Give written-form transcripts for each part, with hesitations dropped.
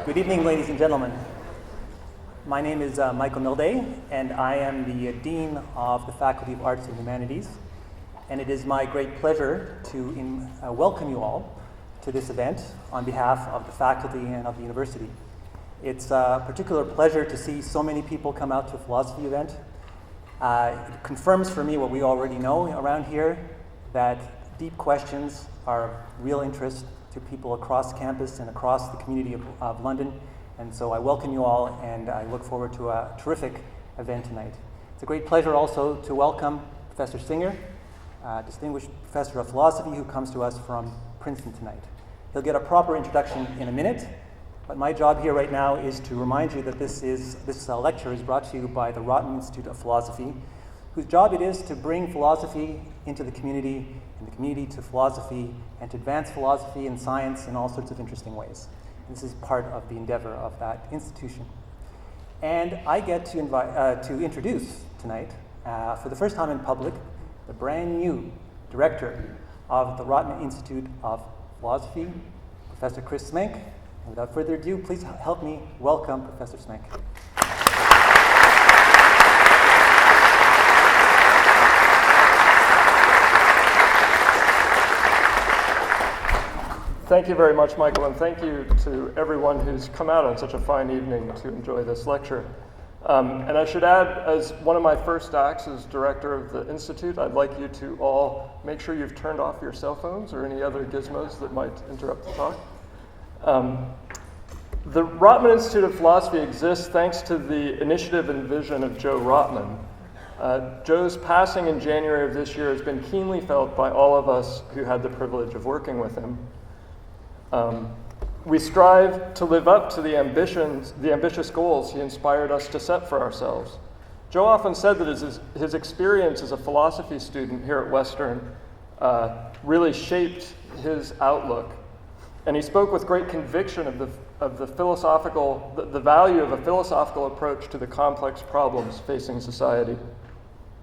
Good evening, ladies and gentlemen. My name is Michael Milday, and I am the Dean of the Faculty of Arts and Humanities. And it is my great pleasure to welcome you all to this event on behalf of the faculty and of the university. It's a particular pleasure to see so many people come out to a philosophy event. It confirms for me what we already know around here, that deep questions are of real interest to people across campus and across the community of London. And so I welcome you all, and I look forward to a terrific event tonight. It's a great pleasure also to welcome Professor Singer, distinguished professor of philosophy who comes to us from Princeton tonight. He'll get a proper introduction in a minute, but my job here right now is to remind you that this lecture is brought to you by the Rotman Institute of Philosophy, whose job it is to bring philosophy into the community, and the community to philosophy, and to advance philosophy and science in all sorts of interesting ways. This is part of the endeavor of that institution. And I get to introduce tonight, for the first time in public, the brand new director of the Rotman Institute of Philosophy, Professor Chris Smenk. And without further ado, please help me welcome Professor Smenk. Thank you very much, Michael, and thank you to everyone who's come out on such a fine evening to enjoy this lecture. And I should add, as one of my first acts as director of the Institute, I'd like you to all make sure you've turned off your cell phones or any other gizmos that might interrupt the talk. The Rotman Institute of Philosophy exists thanks to the initiative and vision of Joe Rotman. Joe's passing in January of this year has been keenly felt by all of us who had the privilege of working with him. We strive to live up to the ambitious goals he inspired us to set for ourselves. Joe often said that his experience as a philosophy student here at Western really shaped his outlook. And he spoke with great conviction of the value of a philosophical approach to the complex problems facing society.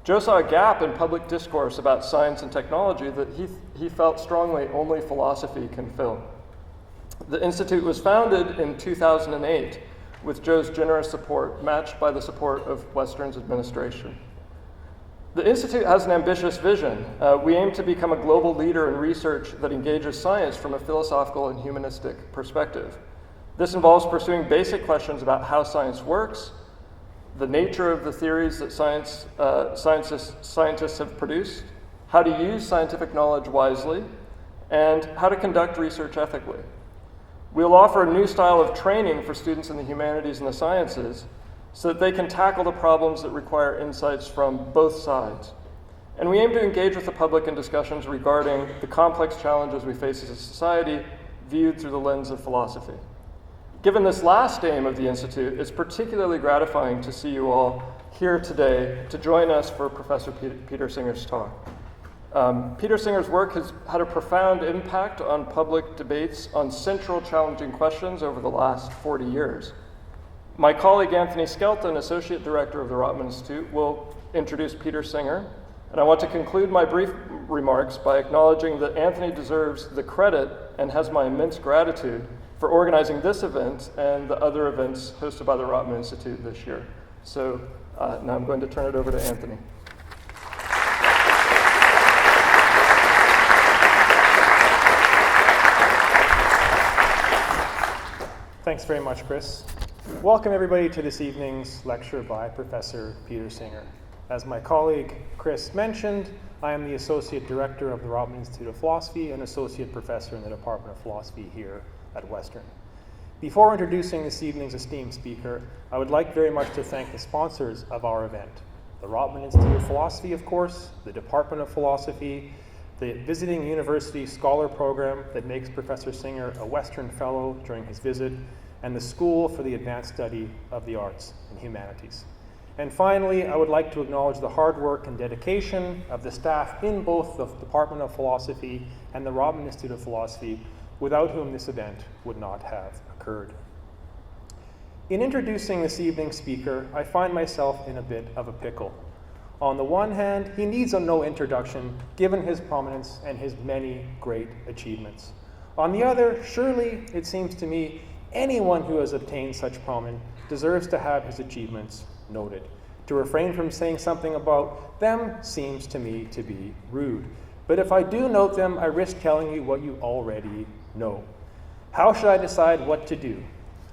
Joe saw a gap in public discourse about science and technology that he felt strongly only philosophy can fill. The Institute was founded in 2008 with Joe's generous support, matched by the support of Western's administration. The Institute has an ambitious vision. We aim to become a global leader in research that engages science from a philosophical and humanistic perspective. This involves pursuing basic questions about how science works, the nature of the theories that scientists have produced, how to use scientific knowledge wisely, and how to conduct research ethically. We'll offer a new style of training for students in the humanities and the sciences so that they can tackle the problems that require insights from both sides. And we aim to engage with the public in discussions regarding the complex challenges we face as a society viewed through the lens of philosophy. Given this last aim of the Institute, it's particularly gratifying to see you all here today to join us for Professor Peter Singer's talk. Peter Singer's work has had a profound impact on public debates on central challenging questions over the last 40 years. My colleague Anthony Skelton, Associate Director of the Rotman Institute, will introduce Peter Singer, and I want to conclude my brief remarks by acknowledging that Anthony deserves the credit and has my immense gratitude for organizing this event and the other events hosted by the Rotman Institute this year. So now I'm going to turn it over to Anthony. Thanks very much, Chris. Welcome everybody to this evening's lecture by Professor Peter Singer. As my colleague Chris mentioned, I am the Associate Director of the Rotman Institute of Philosophy and Associate Professor in the Department of Philosophy here at Western. Before introducing this evening's esteemed speaker, I would like very much to thank the sponsors of our event. The Rotman Institute of Philosophy, of course, the Department of Philosophy, the Visiting University Scholar Program that makes Professor Singer a Western Fellow during his visit, and the School for the Advanced Study of the Arts and Humanities. And finally, I would like to acknowledge the hard work and dedication of the staff in both the Department of Philosophy and the Rotman Institute of Philosophy, without whom this event would not have occurred. In introducing this evening's speaker, I find myself in a bit of a pickle. On the one hand, he needs no introduction, given his prominence and his many great achievements. On the other, surely, it seems to me, anyone who has obtained such prominence deserves to have his achievements noted. To refrain from saying something about them seems to me to be rude. But if I do note them, I risk telling you what you already know. How should I decide what to do?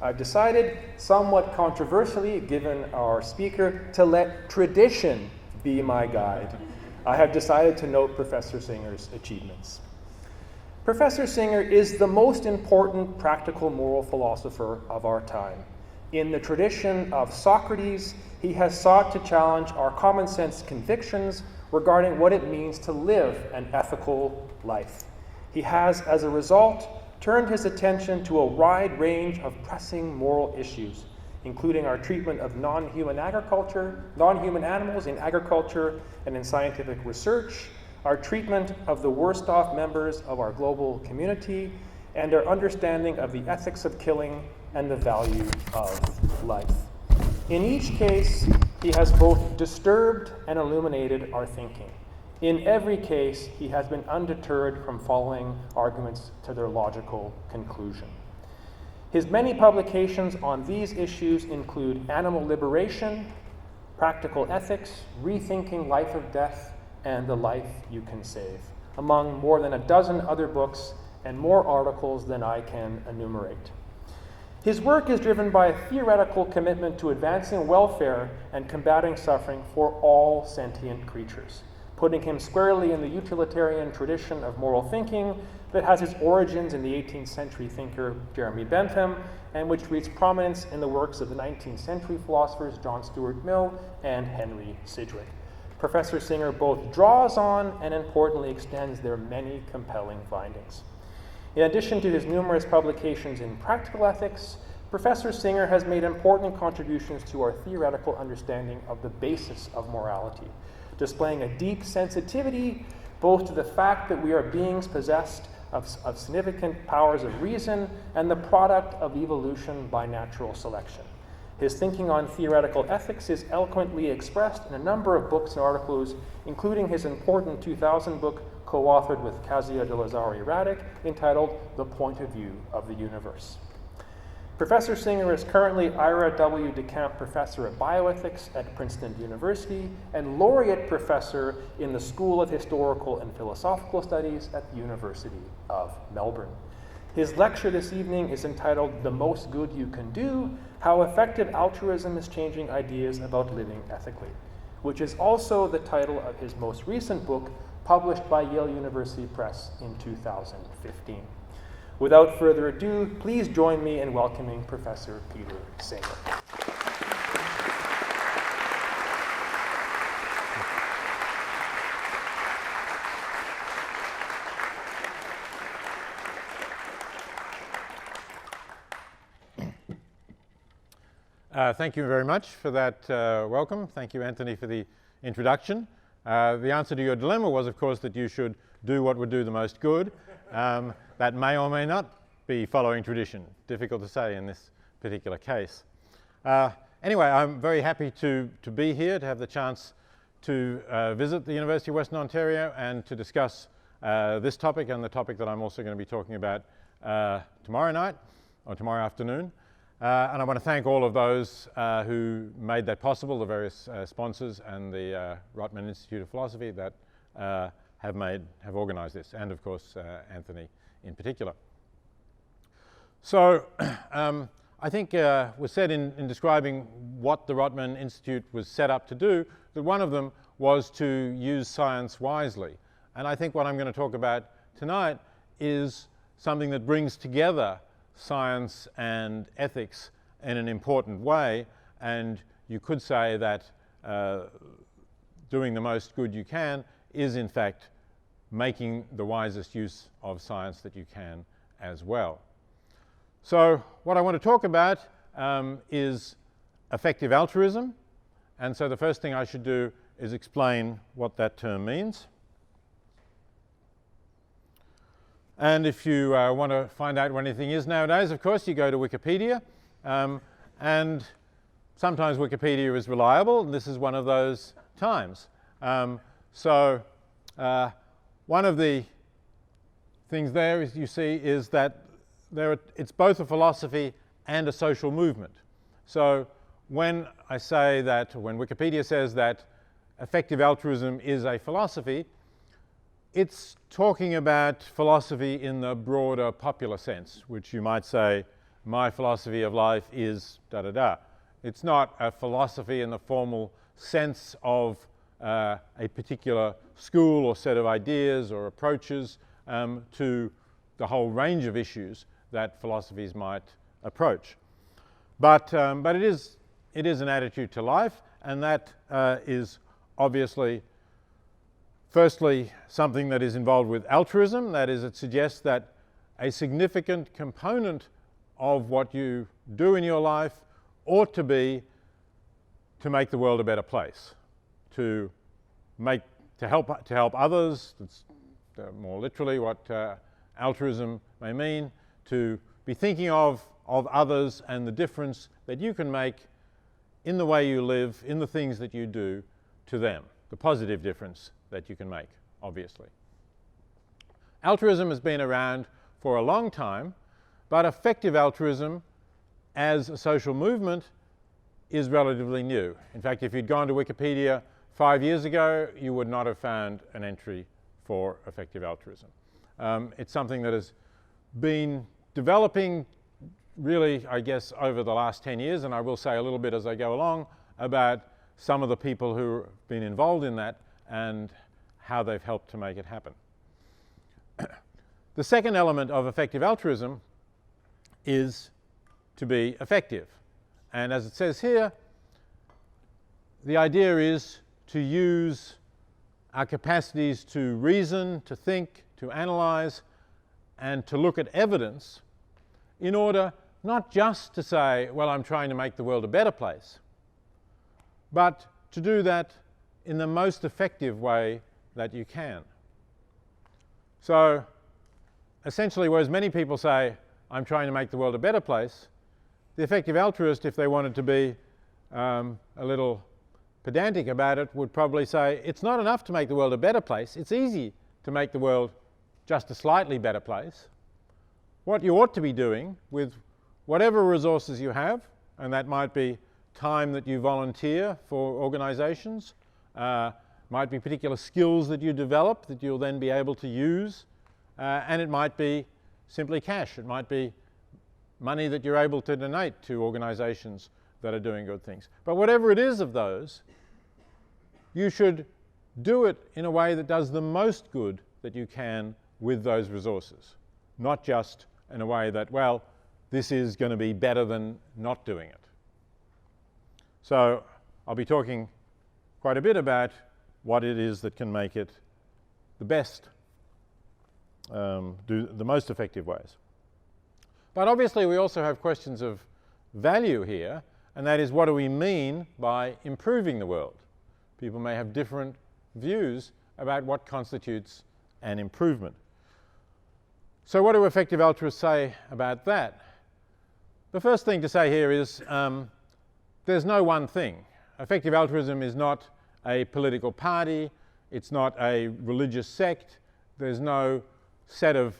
I've decided, somewhat controversially, given our speaker, to let tradition be my guide. I have decided to note Professor Singer's achievements. Professor Singer is the most important practical moral philosopher of our time. In the tradition of Socrates, he has sought to challenge our common sense convictions regarding what it means to live an ethical life. He has, as a result, turned his attention to a wide range of pressing moral issues, including our treatment of non-human animals in agriculture and in scientific research, our treatment of the worst off members of our global community, and our understanding of the ethics of killing and the value of life. In each case, he has both disturbed and illuminated our thinking. In every case, he has been undeterred from following arguments to their logical conclusion. His many publications on these issues include Animal Liberation, Practical Ethics, Rethinking Life or Death, and The Life You Can Save, among more than a dozen other books and more articles than I can enumerate. His work is driven by a theoretical commitment to advancing welfare and combating suffering for all sentient creatures, putting him squarely in the utilitarian tradition of moral thinking that has its origins in the 18th century thinker Jeremy Bentham, and which reached prominence in the works of the 19th century philosophers John Stuart Mill and Henry Sidgwick. Professor Singer both draws on and importantly extends their many compelling findings. In addition to his numerous publications in practical ethics, Professor Singer has made important contributions to our theoretical understanding of the basis of morality, displaying a deep sensitivity both to the fact that we are beings possessed of significant powers of reason and the product of evolution by natural selection. His thinking on theoretical ethics is eloquently expressed in a number of books and articles, including his important 2000 book co-authored with Kasia de Lazari-Radic entitled The Point of View of the Universe. Professor Singer is currently Ira W. DeCamp Professor of Bioethics at Princeton University and Laureate Professor in the School of Historical and Philosophical Studies at the University of Melbourne. His lecture this evening is entitled The Most Good You Can Do, How Effective Altruism is Changing Ideas About Living Ethically, which is also the title of his most recent book, published by Yale University Press in 2015. Without further ado, please join me in welcoming Professor Peter Singer. Thank you very much for that welcome. Thank you, Anthony, for the introduction. The answer to your dilemma was, of course, that you should do what would do the most good. That may or may not be following tradition. Difficult to say in this particular case. Anyway, I'm very happy to be here, to have the chance to visit the University of Western Ontario and to discuss this topic and the topic that I'm also going to be talking about tomorrow night or tomorrow afternoon. And I want to thank all of those who made that possible, the various sponsors and the Rotman Institute of Philosophy that have organized this, and of course Anthony in particular. So I think was said in describing what the Rotman Institute was set up to do, that one of them was to use science wisely. And I think what I'm going to talk about tonight is something that brings together science and ethics in an important way, and you could say that doing the most good you can is in fact making the wisest use of science that you can as well. So what I want to talk about is effective altruism, and so the first thing I should do is explain what that term means. And if you want to find out what anything is nowadays, of course, you go to Wikipedia. And sometimes Wikipedia is reliable, and this is one of those times. One of the things there, as you see, is that it's both a philosophy and a social movement. So when I say that, when Wikipedia says that effective altruism is a philosophy, it's talking about philosophy in the broader popular sense, which you might say, my philosophy of life is da-da-da. It's not a philosophy in the formal sense of a particular school or set of ideas or approaches to the whole range of issues that philosophies might approach. But it is an attitude to life, and that is obviously, firstly, something that is involved with altruism. That is, it suggests that a significant component of what you do in your life ought to be to make the world a better place, to help others. That's more literally what altruism may mean, to be thinking of others and the difference that you can make in the way you live, in the things that you do to them, the positive difference that you can make, obviously. Altruism has been around for a long time, but effective altruism as a social movement is relatively new. In fact, if you'd gone to Wikipedia 5 years ago, you would not have found an entry for effective altruism. It's something that has been developing really, I guess, over the last 10 years, and I will say a little bit as I go along about some of the people who have been involved in that and how they've helped to make it happen. The second element of effective altruism is to be effective. And as it says here, the idea is to use our capacities to reason, to think, to analyze, and to look at evidence in order not just to say, well, I'm trying to make the world a better place, but to do that in the most effective way that you can. So essentially, whereas many people say, I'm trying to make the world a better place, the effective altruist, if they wanted to be a little pedantic about it, would probably say, it's not enough to make the world a better place. It's easy to make the world just a slightly better place. What you ought to be doing with whatever resources you have, and that might be time that you volunteer for organizations, might be particular skills that you develop that you'll then be able to use, and it might be simply cash. It might be money that you're able to donate to organizations that are doing good things. But whatever it is of those, you should do it in a way that does the most good that you can with those resources, not just in a way that, well, this is going to be better than not doing it. So I'll be talking quite a bit about what it is that can make it the best, do the most effective ways. But obviously we also have questions of value here, and that is, what do we mean by improving the world? People may have different views about what constitutes an improvement. So what do effective altruists say about that? The first thing to say here is there's no one thing. Effective altruism is not a political party. It's not a religious sect. There's no set of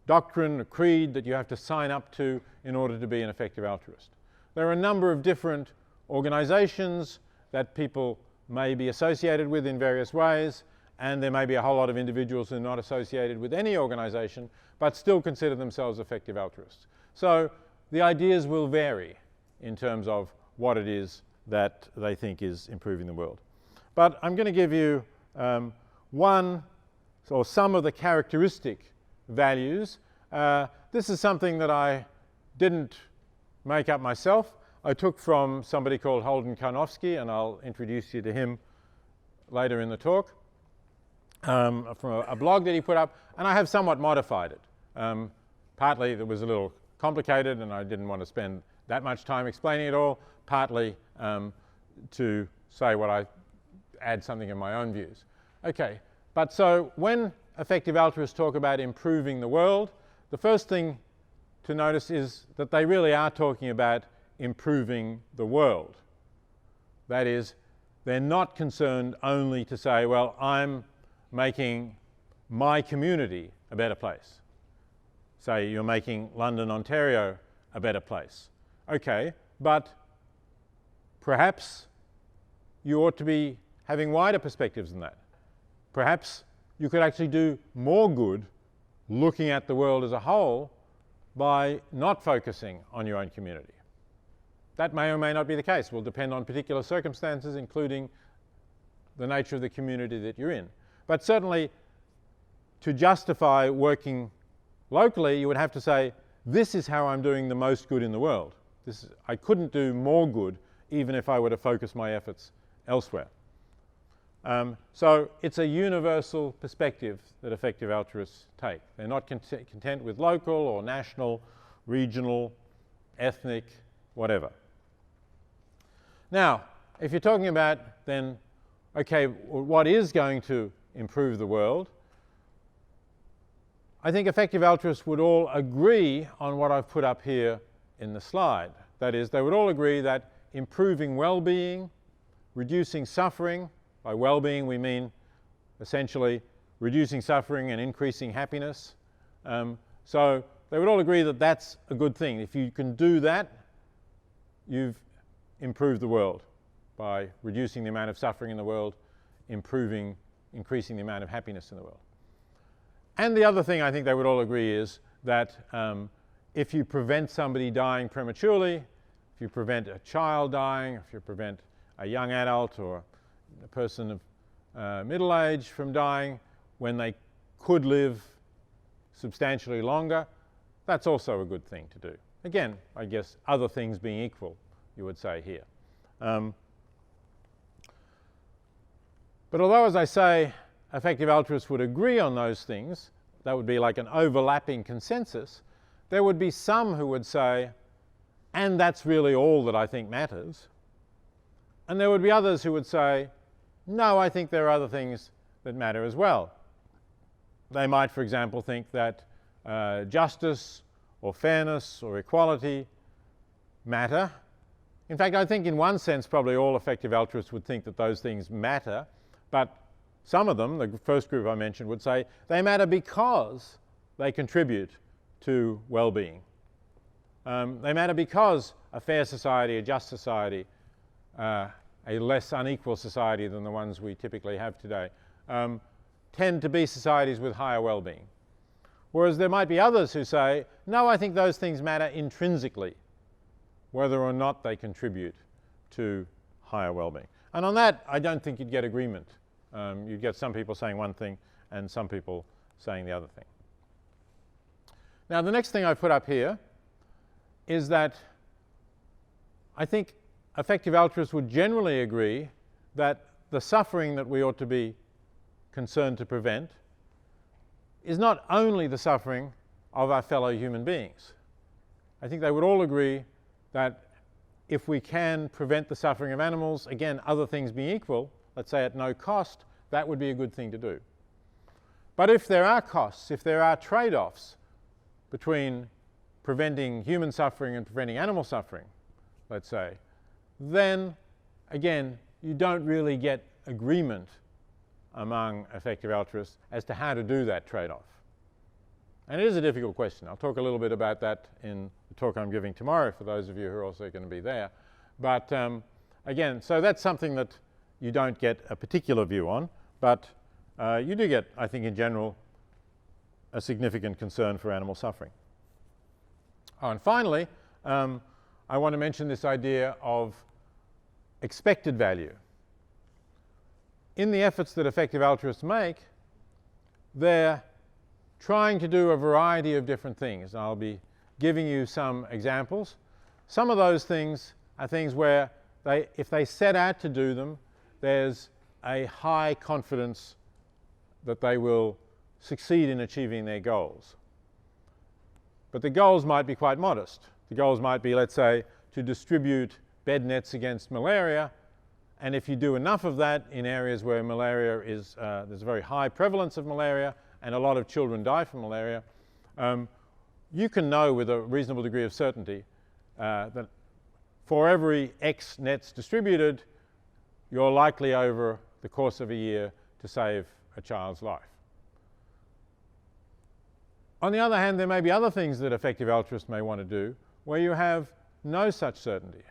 doctrine or creed that you have to sign up to in order to be an effective altruist. There are a number of different organizations that people may be associated with in various ways, and there may be a whole lot of individuals who are not associated with any organization but still consider themselves effective altruists. So the ideas will vary in terms of what it is that they think is improving the world. But I'm going to give you one or some of the characteristic values. This is something that I didn't make up myself. I took from somebody called Holden Karnofsky, and I'll introduce you to him later in the talk, from a blog that he put up, and I have somewhat modified it. Partly it was a little complicated and I didn't want to spend that much time explaining it all, partly to say what I add something of my own views. Okay, but so when effective altruists talk about improving the world, the first thing to notice is that they really are talking about improving the world. That is, they're not concerned only to say, well, I'm making my community a better place. Say you're making London, Ontario a better place. Okay, but perhaps you ought to be having wider perspectives than that. Perhaps you could actually do more good looking at the world as a whole by not focusing on your own community. That may or may not be the case. It will depend on particular circumstances, including the nature of the community that you're in. But certainly, to justify working locally, you would have to say, this is how I'm doing the most good in the world. I couldn't do more good even if I were to focus my efforts elsewhere. So it's a universal perspective that effective altruists take. They're not content with local or national, regional, ethnic, whatever. Now, if you're talking about then, okay, what is going to improve the world? I think effective altruists would all agree on what I've put up here in the slide. That is, they would all agree that improving well-being, reducing suffering, by well-being we mean essentially reducing suffering and increasing happiness. So they would all agree that that's a good thing. If you can do that, you've improved the world by reducing the amount of suffering in the world, increasing the amount of happiness in the world. And the other thing I think they would all agree is that if you prevent somebody dying prematurely, if you prevent a child dying, if you prevent a young adult or a person of middle age from dying when they could live substantially longer, that's also a good thing to do. Again, I guess other things being equal, you would say here. But although, as I say, effective altruists would agree on those things, that would be like an overlapping consensus, there would be some who would say, and that's really all that I think matters. And there would be others who would say, no, I think there are other things that matter as well. They might, for example, think that justice or fairness or equality matter. In fact, I think in one sense probably all effective altruists would think that those things matter, but some of them, the first group I mentioned, would say they matter because they contribute to well-being. They matter because a fair society, a just society, a less unequal society than the ones we typically have today, tend to be societies with higher well-being. Whereas there might be others who say, no, I think those things matter intrinsically, whether or not they contribute to higher well-being. And on that, I don't think you'd get agreement. You'd get some people saying one thing and some people saying the other thing. Now, the next thing I put up here is that I think effective altruists would generally agree that the suffering that we ought to be concerned to prevent is not only the suffering of our fellow human beings. I think they would all agree that if we can prevent the suffering of animals, again, other things being equal, let's say at no cost, that would be a good thing to do. But if there are costs, if there are trade-offs between preventing human suffering and preventing animal suffering, let's say, then, again, you don't really get agreement among effective altruists as to how to do that trade-off. And it is a difficult question. I'll talk a little bit about that in the talk I'm giving tomorrow for those of you who are also going to be there. But again, so that's something that you don't get a particular view on, but you do get, I think in general, a significant concern for animal suffering. Oh, and finally, I want to mention this idea of expected value. In the efforts that effective altruists make, they're trying to do a variety of different things. And I'll be giving you some examples. Some of those things are things where if they set out to do them, there's a high confidence that they will succeed in achieving their goals. But the goals might be quite modest. The goals might be, let's say, to distribute bed nets against malaria. And if you do enough of that in areas where malaria is, there's a very high prevalence of malaria and a lot of children die from malaria, you can know with a reasonable degree of certainty that for every X nets distributed, you're likely over the course of a year to save a child's life. On the other hand, there may be other things that effective altruists may want to do where you have no such certainty.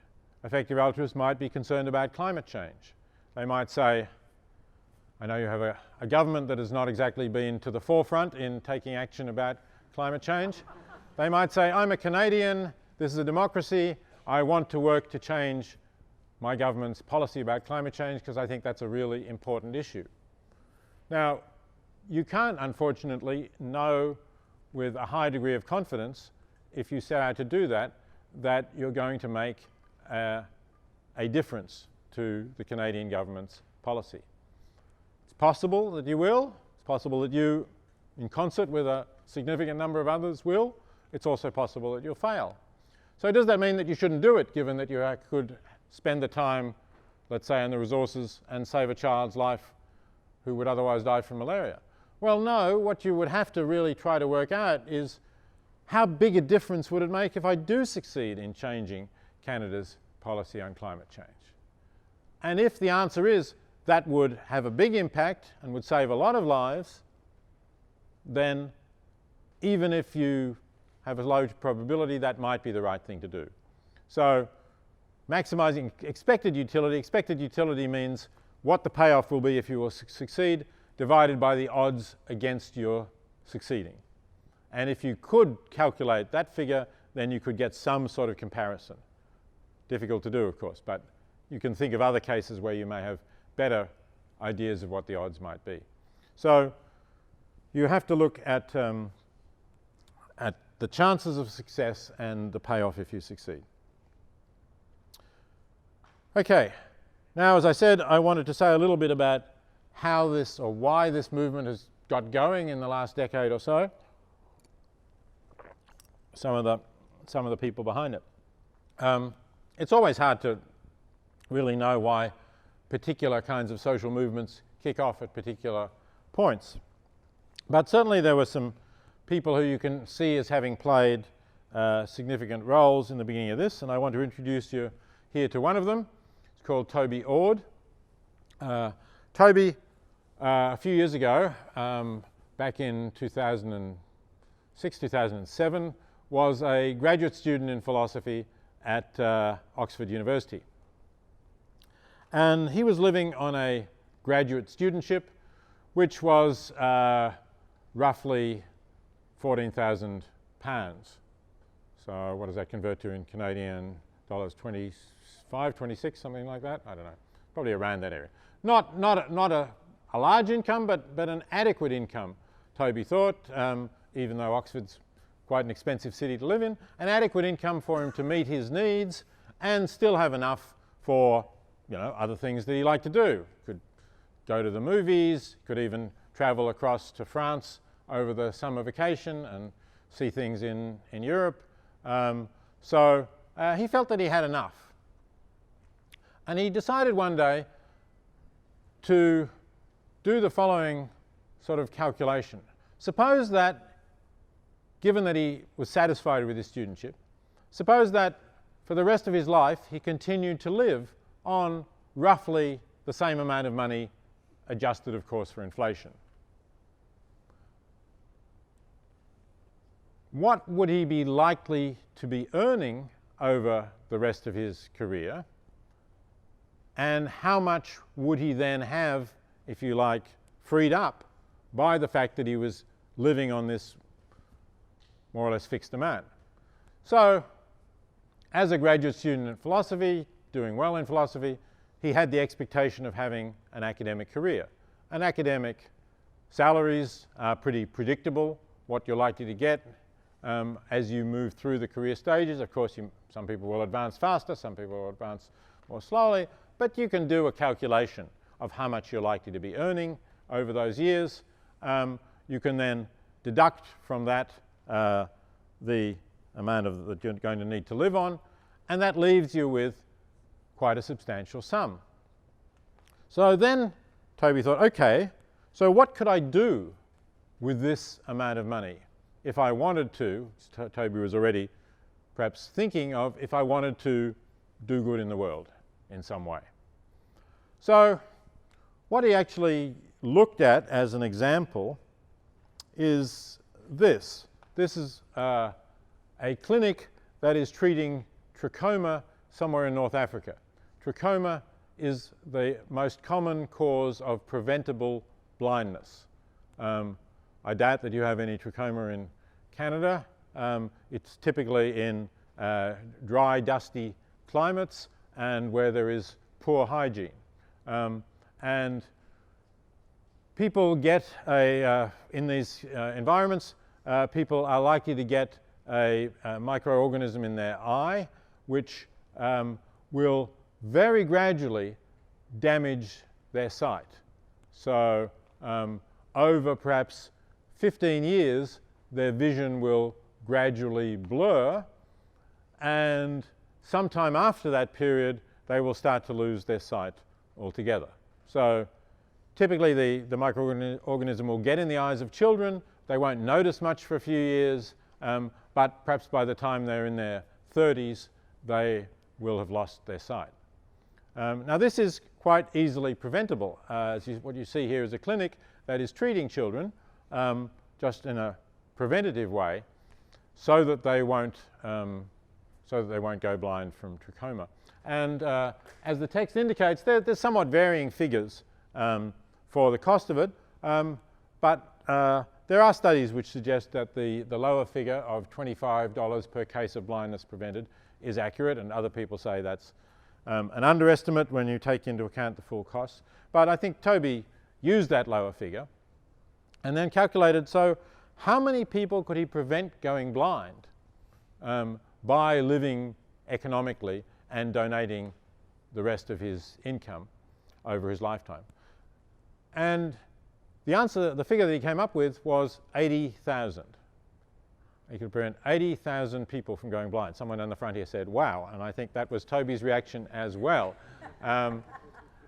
Effective altruists might be concerned about climate change. They might say, I know you have a government that has not exactly been to the forefront in taking action about climate change. They might say, I'm a Canadian, this is a democracy, I want to work to change my government's policy about climate change because I think that's a really important issue. Now, you can't, unfortunately, know with a high degree of confidence, if you set out to do that, that you're going to make a difference to the Canadian government's policy. It's possible that you will. It's possible that you, in concert with a significant number of others, will. It's also possible that you'll fail. So does that mean that you shouldn't do it, given that you could spend the time, let's say, and the resources and save a child's life who would otherwise die from malaria? Well, no. What you would have to really try to work out is how big a difference would it make if I do succeed in changing Canada's policy on climate change? And if the answer is that would have a big impact and would save a lot of lives, then even if you have a low probability, that might be the right thing to do. So maximizing expected utility means what the payoff will be if you will succeed, divided by the odds against your succeeding. And if you could calculate that figure, then you could get some sort of comparison. Difficult to do, of course, but you can think of other cases where you may have better ideas of what the odds might be. So you have to look at the chances of success and the payoff if you succeed. Okay, now as I said, I wanted to say a little bit about how this or why this movement has got going in the last decade or so. Some of the people behind it. It's always hard to really know why particular kinds of social movements kick off at particular points. But certainly there were some people who you can see as having played significant roles in the beginning of this, and I want to introduce you here to one of them. It's called Toby Ord. Toby, a few years ago, back in 2006, 2007, was a graduate student in philosophy at Oxford University. And he was living on a graduate studentship, which was roughly £14,000. So what does that convert to in Canadian dollars? 25, 26, something like that? I don't know. Probably around that area. Not a large income, but an adequate income, Toby thought, even though Oxford's quite an expensive city to live in, an adequate income for him to meet his needs and still have enough for, other things that he liked to do. Could go to the movies, could even travel across to France over the summer vacation and see things in Europe. So he felt that he had enough. And he decided one day to do the following sort of calculation. Suppose that, given that he was satisfied with his studentship, suppose that for the rest of his life he continued to live on roughly the same amount of money, adjusted of course for inflation. What would he be likely to be earning over the rest of his career? And how much would he then have, if you like, freed up by the fact that he was living on this more or less fixed amount? So, as a graduate student in philosophy, doing well in philosophy, he had the expectation of having an academic career. And academic salaries are pretty predictable, what you're likely to get as you move through the career stages. Of course, some people will advance faster, some people will advance more slowly, but you can do a calculation of how much you're likely to be earning over those years. You can then deduct from that the amount that you're going to need to live on, and that leaves you with quite a substantial sum. So then Toby thought, okay, so what could I do with this amount of money if I wanted to? Toby was already perhaps thinking of if I wanted to do good in the world in some way. So what he actually looked at as an example is this. This is a clinic that is treating trachoma somewhere in North Africa. Trachoma is the most common cause of preventable blindness. I doubt that you have any trachoma in Canada. It's typically in dry, dusty climates and where there is poor hygiene. And people get in these environments, people are likely to get a microorganism in their eye, which will very gradually damage their sight. So over perhaps 15 years, their vision will gradually blur, and sometime after that period, they will start to lose their sight altogether. So typically the microorganism will get in the eyes of children. They won't notice much for a few years, but perhaps by the time they're in their 30s, they will have lost their sight. Now this is quite easily preventable. What you see here is a clinic that is treating children just in a preventative way so that they won't go blind from trachoma. And as the text indicates, there's somewhat varying figures for the cost of it, but there are studies which suggest that the lower figure of $25 per case of blindness prevented is accurate, and other people say that's an underestimate when you take into account the full costs. But I think Toby used that lower figure and then calculated, so how many people could he prevent going blind by living economically and donating the rest of his income over his lifetime? And the answer, the figure that he came up with was 80,000. He could prevent 80,000 people from going blind. Someone on the front here said, wow, and I think that was Toby's reaction as well.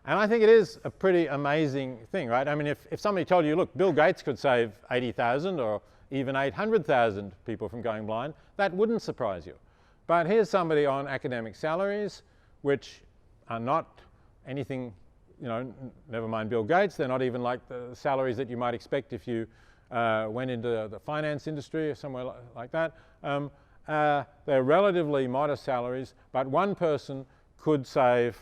And I think it is a pretty amazing thing, right? I mean, if somebody told you, look, Bill Gates could save 80,000 or even 800,000 people from going blind, that wouldn't surprise you. But here's somebody on academic salaries, which are not anything, you know, never mind Bill Gates, they're not even like the salaries that you might expect if you went into the finance industry or somewhere like that. They're relatively modest salaries, but one person could save,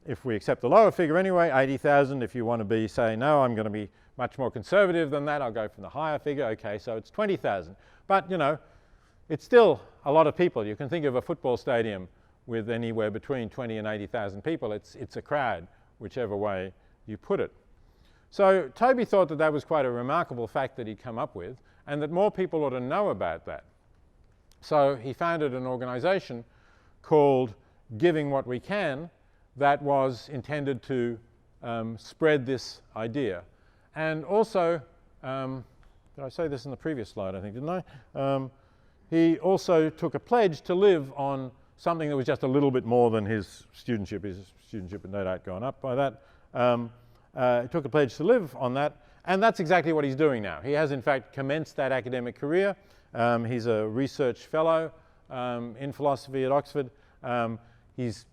if we accept the lower figure anyway, 80,000. If you want to be, say, no, I'm going to be much more conservative than that, I'll go from the higher figure. Okay, so it's 20,000. But, you know, it's still a lot of people. You can think of a football stadium with anywhere between 20 and 80,000 people. It's a crowd, whichever way you put it. So Toby thought that that was quite a remarkable fact that he'd come up with, and that more people ought to know about that. So he founded an organization called Giving What We Can that was intended to spread this idea. And also, did I say this in the previous slide, I think, didn't I? He also took a pledge to live on something that was just a little bit more than his studentship. His studentship had no doubt gone up by that. He took a pledge to live on that, and that's exactly what he's doing now. He has, in fact, commenced that academic career. He's a research fellow in philosophy at Oxford. He's,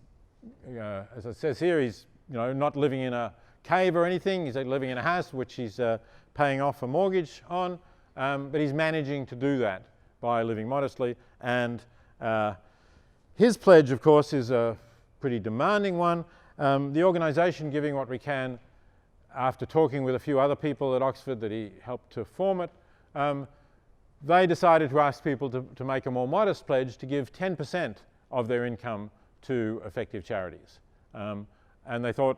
as it says here, he's not living in a cave or anything. He's living in a house which he's paying off a mortgage on, but he's managing to do that by living modestly. And his pledge, of course, is a pretty demanding one. The organization Giving What We Can, after talking with a few other people at Oxford that he helped to form it, they decided to ask people to make a more modest pledge to give 10% of their income to effective charities. And they thought,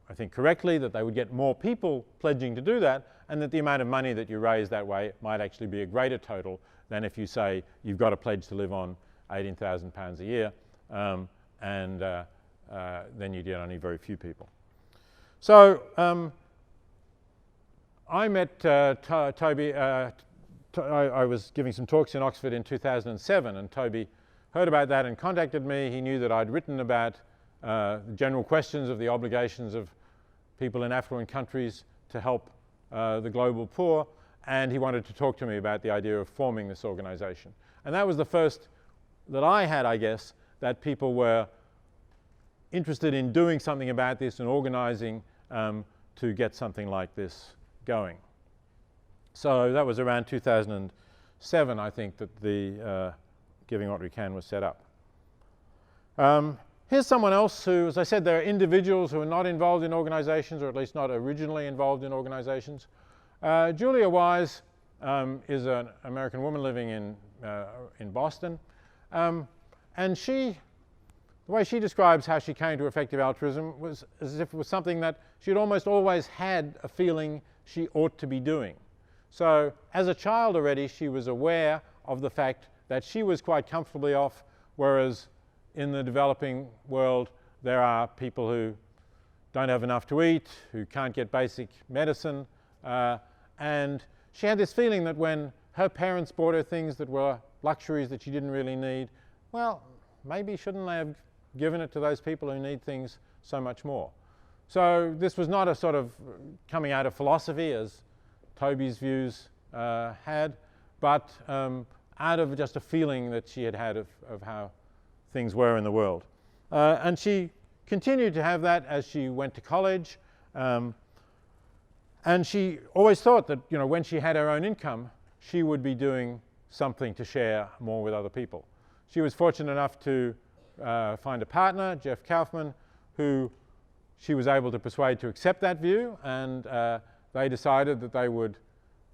I think correctly, that they would get more people pledging to do that, and that the amount of money that you raise that way might actually be a greater total than if you say you've got a pledge to live on £18,000 a year, and then you get only very few people. So I met Toby. I was giving some talks in Oxford in 2007, and Toby heard about that and contacted me. He knew that I'd written about the general questions of the obligations of people in affluent countries to help the global poor, and he wanted to talk to me about the idea of forming this organization. And that was the first that I had, I guess, that people were interested in doing something about this and organizing to get something like this going. So that was around 2007, I think, that the Giving What We Can was set up. Here's someone else who, as I said, there are individuals who are not involved in organizations, or at least not originally involved in organizations. Julia Wise is an American woman living in Boston. And the way she describes how she came to effective altruism was as if it was something that she'd almost always had a feeling she ought to be doing. So as a child already, she was aware of the fact that she was quite comfortably off, whereas in the developing world, there are people who don't have enough to eat, who can't get basic medicine, and she had this feeling that when her parents bought her things that were luxuries that she didn't really need, well, maybe shouldn't they have given it to those people who need things so much more? So this was not a sort of coming out of philosophy, as Toby's views had, but out of just a feeling that she had had of how things were in the world. And she continued to have that as she went to college. And she always thought that, you know, when she had her own income, she would be doing something to share more with other people. She was fortunate enough to find a partner, Jeff Kaufman, who she was able to persuade to accept that view, and they decided that they would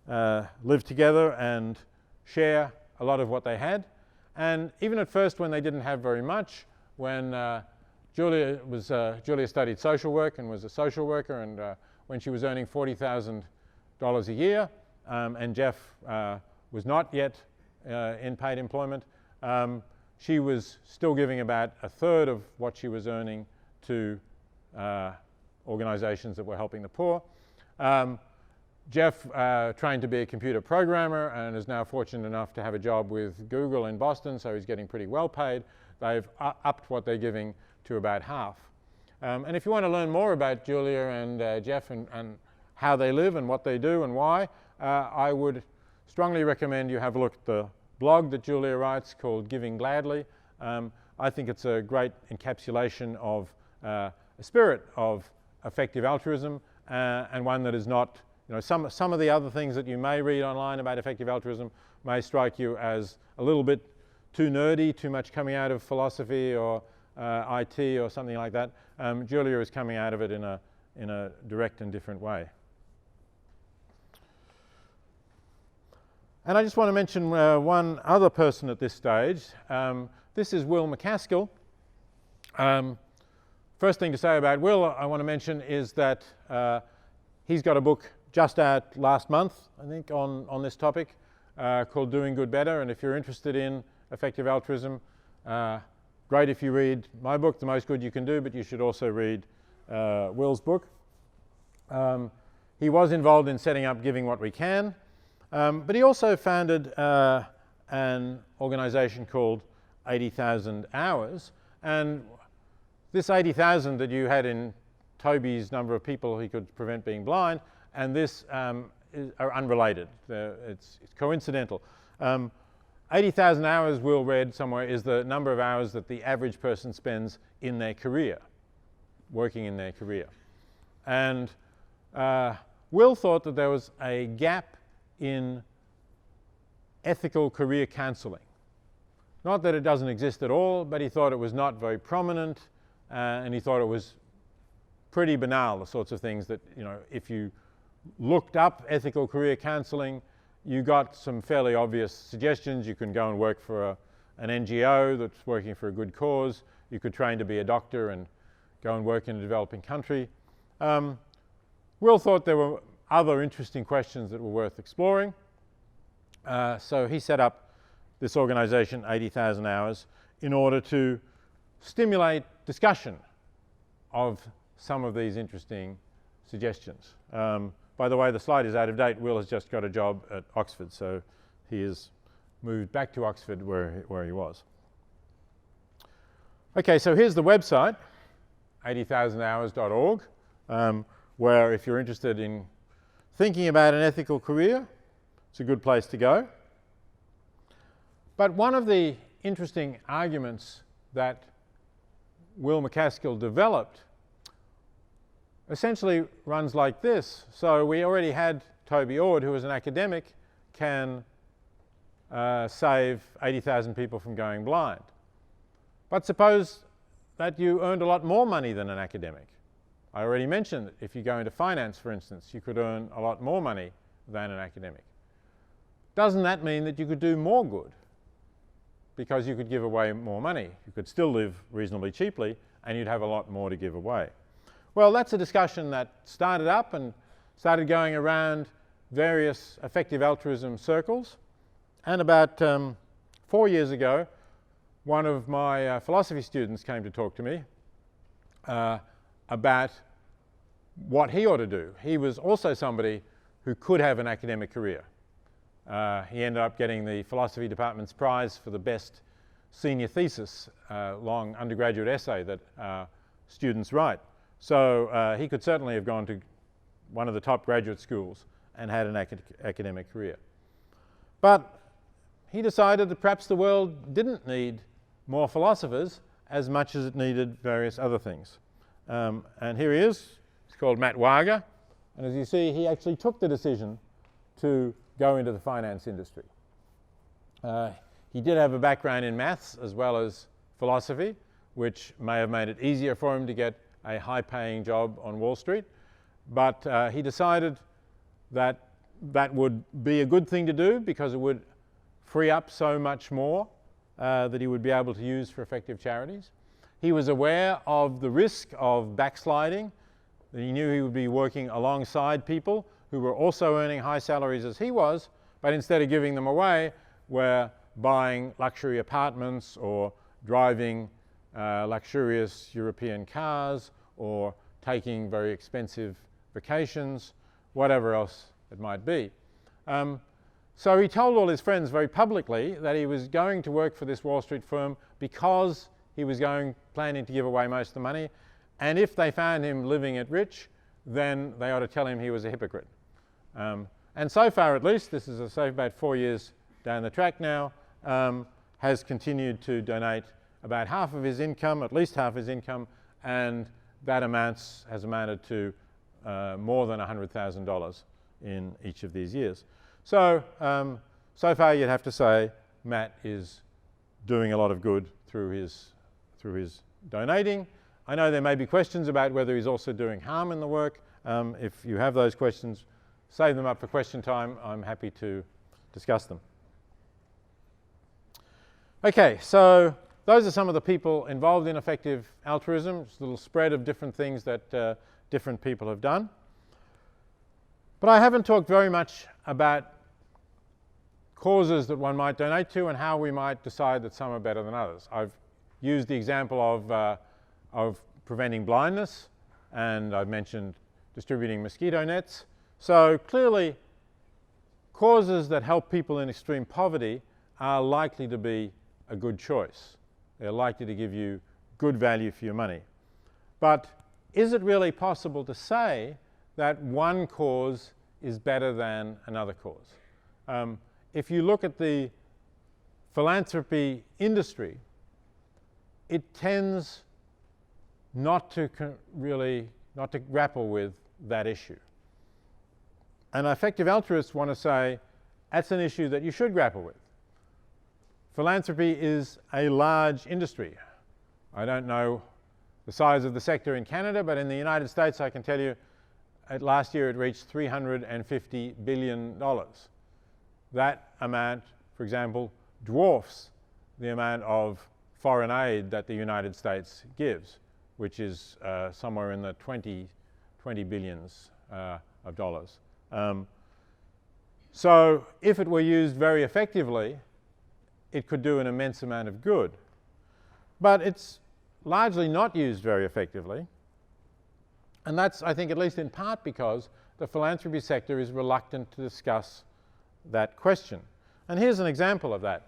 live together and share a lot of what they had. And even at first, when they didn't have very much, when Julia studied social work and was a social worker, and when she was earning $40,000 a year, and Jeff was not yet in paid employment, she was still giving about a third of what she was earning to organizations that were helping the poor. Jeff trained to be a computer programmer and is now fortunate enough to have a job with Google in Boston, so he's getting pretty well paid. They've upped what they're giving to about half. And if you want to learn more about Julia and Jeff and how they live and what they do and why, I would strongly recommend you have a look at the blog that Julia writes called Giving Gladly. I think it's a great encapsulation of a spirit of effective altruism, and one that is not, you know, some of the other things that you may read online about effective altruism may strike you as a little bit too nerdy, too much coming out of philosophy or IT or something like that. Julia is coming out of it in a direct and different way. And I just want to mention one other person at this stage. This is Will MacAskill. First thing to say about Will I want to mention is that he's got a book just out last month, I think, on this topic called Doing Good Better. And if you're interested in effective altruism, great if you read my book, The Most Good You Can Do, but you should also read Will's book. He was involved in setting up Giving What We Can, but he also founded an organization called 80,000 Hours. And this 80,000 that you had in Toby's number of people he could prevent being blind, and this are unrelated. It's coincidental. 80,000 hours, Will read somewhere, is the number of hours that the average person spends in their career, working in their career. And Will thought that there was a gap in ethical career counseling. Not that it doesn't exist at all, but he thought it was not very prominent, and he thought it was pretty banal, the sorts of things that, you know, if you looked up ethical career counseling, you got some fairly obvious suggestions. You can go and work for an NGO that's working for a good cause. You could train to be a doctor and go and work in a developing country. Will thought there were other interesting questions that were worth exploring. So he set up this organization, 80,000 Hours, in order to stimulate discussion of some of these interesting suggestions. By the way, the slide is out of date. Will has just got a job at Oxford, so he has moved back to Oxford where he was. Okay, so here's the website, 80,000hours.org, where if you're interested in thinking about an ethical career, it's a good place to go. But one of the interesting arguments that Will MacAskill developed essentially runs like this. So we already had Toby Ord, who was an academic, can save 80,000 people from going blind. But suppose that you earned a lot more money than an academic. I already mentioned that if you go into finance, for instance, you could earn a lot more money than an academic. Doesn't that mean that you could do more good? Because you could give away more money. You could still live reasonably cheaply, and you'd have a lot more to give away. Well, that's a discussion that started up and started going around various effective altruism circles. And about 4 years ago, one of my philosophy students came to talk to me about what he ought to do. He was also somebody who could have an academic career. He ended up getting the philosophy department's prize for the best senior thesis, long undergraduate essay that students write. So he could certainly have gone to one of the top graduate schools and had an academic career. But he decided that perhaps the world didn't need more philosophers as much as it needed various other things. And here he is. He's called Matt Wager. And as you see, he actually took the decision to go into the finance industry. He did have a background in maths as well as philosophy, which may have made it easier for him to get a high-paying job on Wall Street. But he decided that that would be a good thing to do because it would free up so much more that he would be able to use for effective charities. He was aware of the risk of backsliding. He knew he would be working alongside people who were also earning high salaries as he was, but instead of giving them away, were buying luxury apartments or driving luxurious European cars or taking very expensive vacations, whatever else it might be. So he told all his friends very publicly that he was going to work for this Wall Street firm because he was planning to give away most of the money, and if they found him living it rich, then they ought to tell him he was a hypocrite. And so far, at least, this is about 4 years down the track now, has continued to donate about half of his income, at least half his income, and that has amounted to more than $100,000 in each of these years. So, so far you'd have to say Matt is doing a lot of good through his donating. I know there may be questions about whether he's also doing harm in the work. If you have those questions, save them up for question time. I'm happy to discuss them. Okay, so those are some of the people involved in effective altruism. It's a little spread of different things that different people have done. But I haven't talked very much about causes that one might donate to and how we might decide that some are better than others. I've used the example of preventing blindness, and I've mentioned distributing mosquito nets. So clearly, causes that help people in extreme poverty are likely to be a good choice. They're likely to give you good value for your money. But is it really possible to say that one cause is better than another cause? If you look at the philanthropy industry, it tends not to grapple with that issue. And effective altruists want to say that's an issue that you should grapple with. Philanthropy is a large industry. I don't know the size of the sector in Canada, but in the United States I can tell you last year it reached $350 billion. That amount, for example, dwarfs the amount of foreign aid that the United States gives, which is somewhere in the 20 billions of dollars. So if it were used very effectively, it could do an immense amount of good. But it's largely not used very effectively. And that's, I think, at least in part because the philanthropy sector is reluctant to discuss that question. And here's an example of that.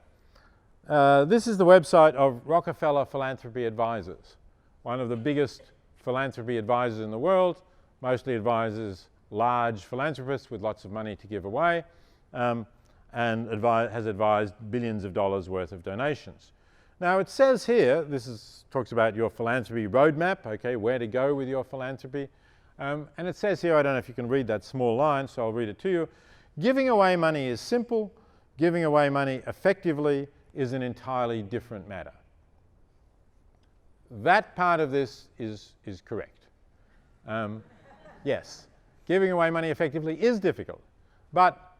This is the website of Rockefeller Philanthropy Advisors, one of the biggest philanthropy advisors in the world, mostly advises large philanthropists with lots of money to give away, and has advised billions of dollars worth of donations. Now it says here, talks about your philanthropy roadmap, okay, where to go with your philanthropy. And it says here, I don't know if you can read that small line, so I'll read it to you. Giving away money is simple. Giving away money effectively is an entirely different matter. that part of this is correct. Yes, giving away money effectively is difficult, but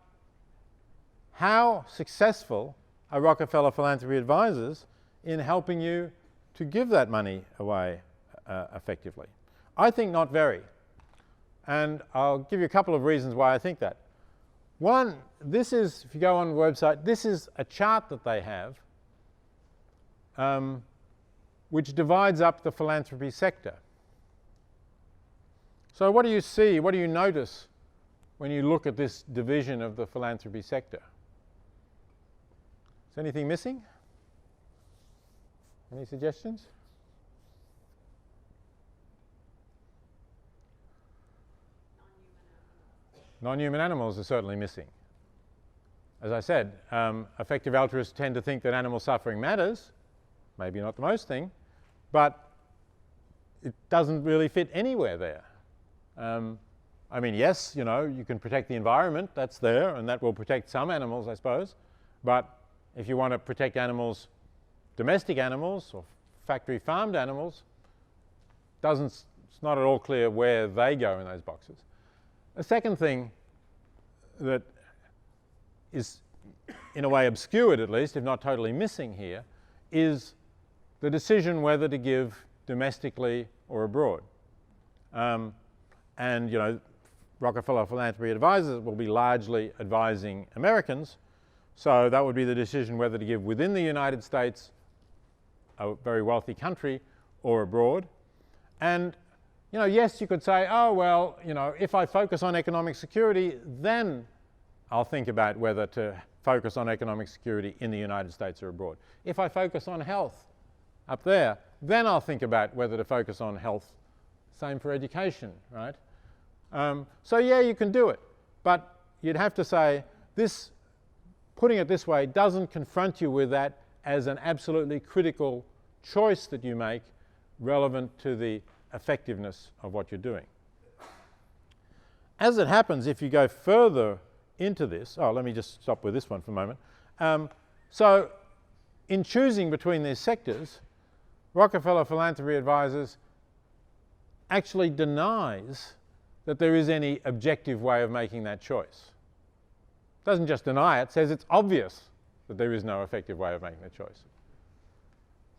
how successful are Rockefeller Philanthropy Advisors in helping you to give that money away effectively? I think not very. And I'll give you a couple of reasons why I think that. One, this is, if you go on the website, this is a chart that they have which divides up the philanthropy sector. So what do you see, what do you notice when you look at this division of the philanthropy sector? Is anything missing? Any suggestions? Non-human animals are certainly missing. As I said, effective altruists tend to think that animal suffering matters, maybe not the most thing, but it doesn't really fit anywhere there. I mean, yes, you know, you can protect the environment, that's there, and that will protect some animals, I suppose, but if you want to protect animals, domestic animals or factory farmed animals, it's not at all clear where they go in those boxes. A second thing that is in a way obscured, at least, if not totally missing here, is the decision whether to give domestically or abroad. And, you know, Rockefeller Philanthropy Advisors will be largely advising Americans, so that would be the decision whether to give within the United States, a very wealthy country, or abroad. And, you know, yes, you could say, oh, well, you know, if I focus on economic security, then I'll think about whether to focus on economic security in the United States or abroad. If I focus on health up there, then I'll think about whether to focus on health. Same for education, right? So yeah, you can do it, but you'd have to say this, putting it this way, doesn't confront you with that as an absolutely critical choice that you make relevant to the effectiveness of what you're doing. As it happens, if you go further into this, let me just stop with this one for a moment. So in choosing between these sectors, Rockefeller Philanthropy Advisors actually denies that there is any objective way of making that choice. It doesn't just deny it, says it's obvious that there is no effective way of making that choice.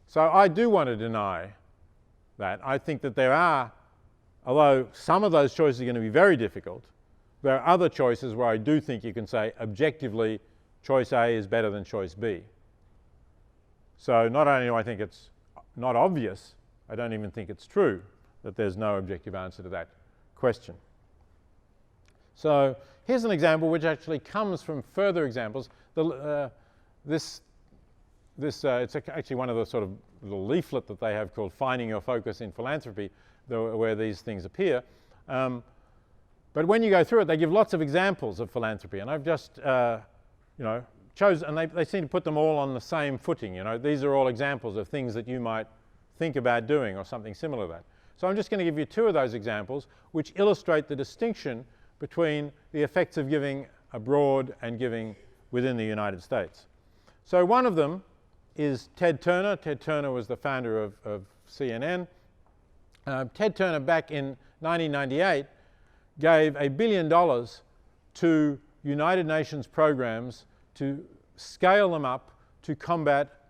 So I do want to deny that. I think that there are, although some of those choices are going to be very difficult, there are other choices where I do think you can say objectively choice A is better than choice B. So not only do I think it's not obvious, I don't even think it's true that there's no objective answer to that question. So here's an example which actually comes from further examples. It's actually one of the sort of little leaflet that they have called Finding Your Focus in Philanthropy, where these things appear. But when you go through it, they give lots of examples of philanthropy, and I've just, you know, chosen, and they seem to put them all on the same footing. You know, these are all examples of things that you might think about doing or something similar to that. So I'm just going to give you two of those examples which illustrate the distinction between the effects of giving abroad and giving within the United States. So one of them is Ted Turner. Ted Turner was the founder of CNN. Ted Turner, back in 1998, gave $1 billion to United Nations programs to scale them up to combat